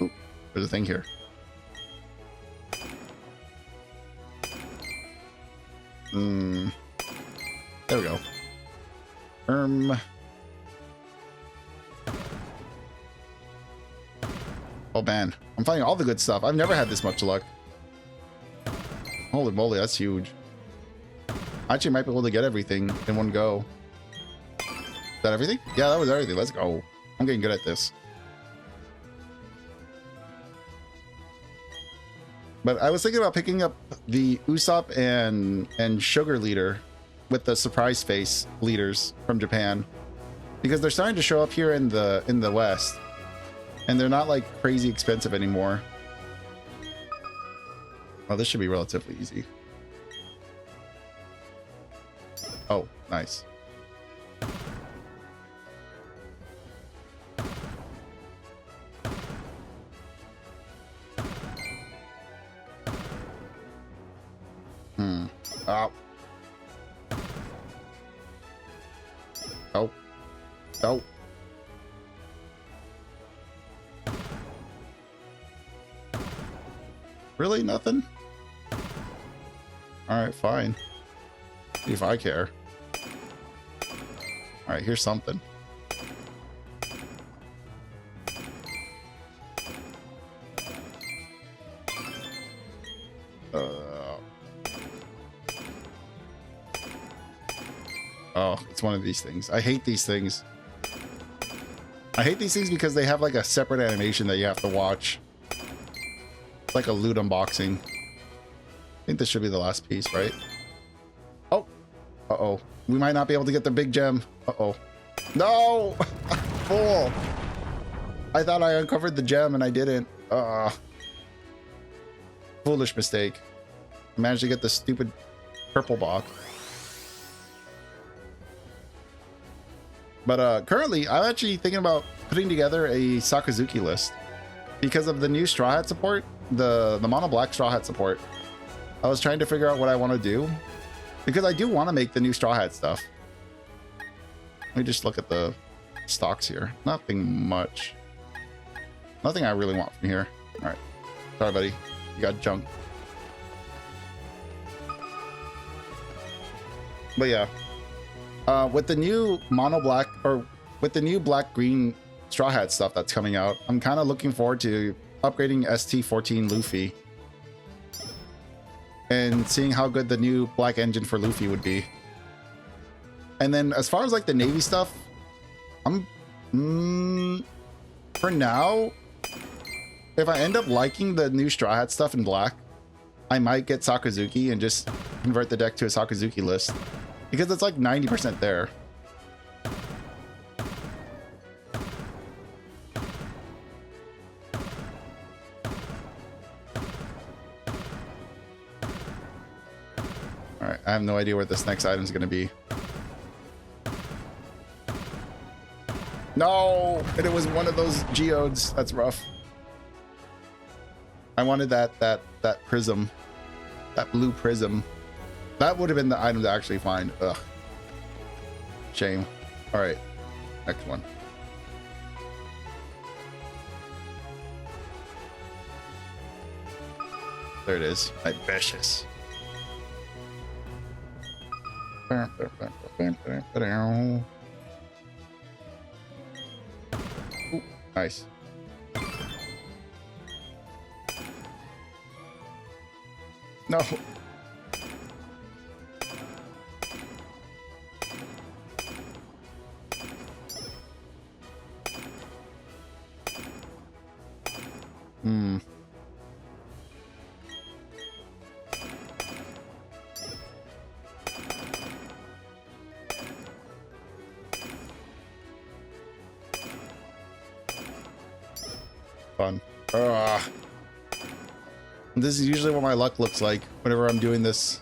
Ooh, there's a thing here. There we go. Oh man, I'm finding all the good stuff. I've never had this much luck. Holy moly, that's huge. I actually might be able to get everything in one go. Is that everything? Yeah, that was everything. Let's go. I'm getting good at this. But I was thinking about picking up the Usopp and Sugar leader with the surprise face leaders from Japan, because they're starting to show up here in the West, and they're not like crazy expensive anymore. Oh, this should be relatively easy. Oh, nice. Oh. Oh. Really? Nothing? Alright, fine. See if I care. Alright, here's something. Oh, it's one of these things. I hate these things. I hate these things because they have like a separate animation that you have to watch. It's like a loot unboxing. I think this should be the last piece, right? Oh. Uh-oh. We might not be able to get the big gem. Uh-oh. No! Fool! I thought I uncovered the gem and I didn't. Foolish mistake. I managed to get the stupid purple box. But currently, I'm actually thinking about putting together a Sakazuki list. Because of the new Straw Hat support, the mono black Straw Hat support. I was trying to figure out what I want to do. Because I do want to make the new Straw Hat stuff. Let me just look at the stocks here. Nothing much. Nothing I really want from here. Alright. Sorry, buddy. You got junk. But yeah. With the new mono black, or with the new black green Straw Hat stuff that's coming out, I'm kind of looking forward to upgrading ST14 Luffy and seeing how good the new black engine for Luffy would be. And then as far as like the Navy stuff, I'm for now, if I end up liking the new Straw Hat stuff in black, I might get Sakazuki and just convert the deck to a Sakazuki list. Because it's like 90% there. Alright, I have no idea where this next item is going to be. No! And it was one of those geodes. That's rough. I wanted that prism. That blue prism. That would have been the item to actually find. Ugh. Shame. Alright. Next one. There it is. Ambitious. Ooh, nice. No. Fun. This is usually what my luck looks like whenever I'm doing this.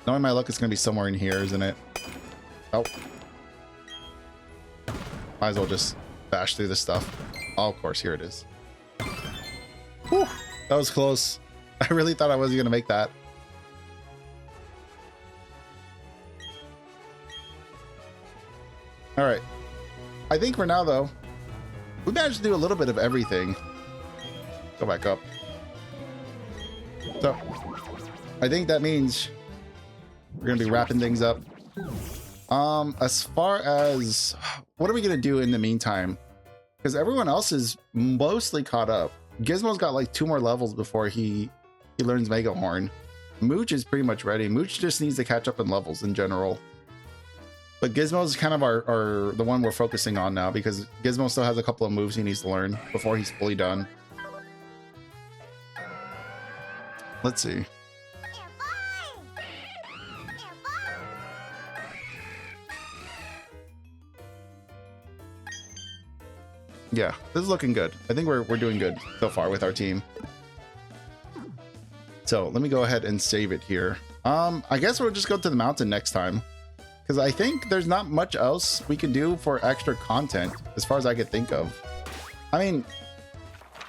Knowing my luck is going to be somewhere in here, isn't it? Oh. Might as well just bash through this stuff. Oh, of course, here it is. Whew, that was close. I really thought I wasn't going to make that. All right. I think for now, though, we managed to do a little bit of everything. Go back up. So, I think that means we're going to be wrapping things up. As far as what are we going to do in the meantime? Because everyone else is mostly caught up. Gizmo's got like 2 more levels before he learns Mega Horn. Mooch is pretty much ready. Mooch just needs to catch up in levels in general. But Gizmo's kind of the one we're focusing on now because Gizmo still has a couple of moves he needs to learn before he's fully done. Let's see. Yeah, this is looking good. I think we're doing good so far with our team. So let me go ahead and save it here. I guess we'll just go to the mountain next time. Because I think there's not much else we can do for extra content as far as I could think of. I mean,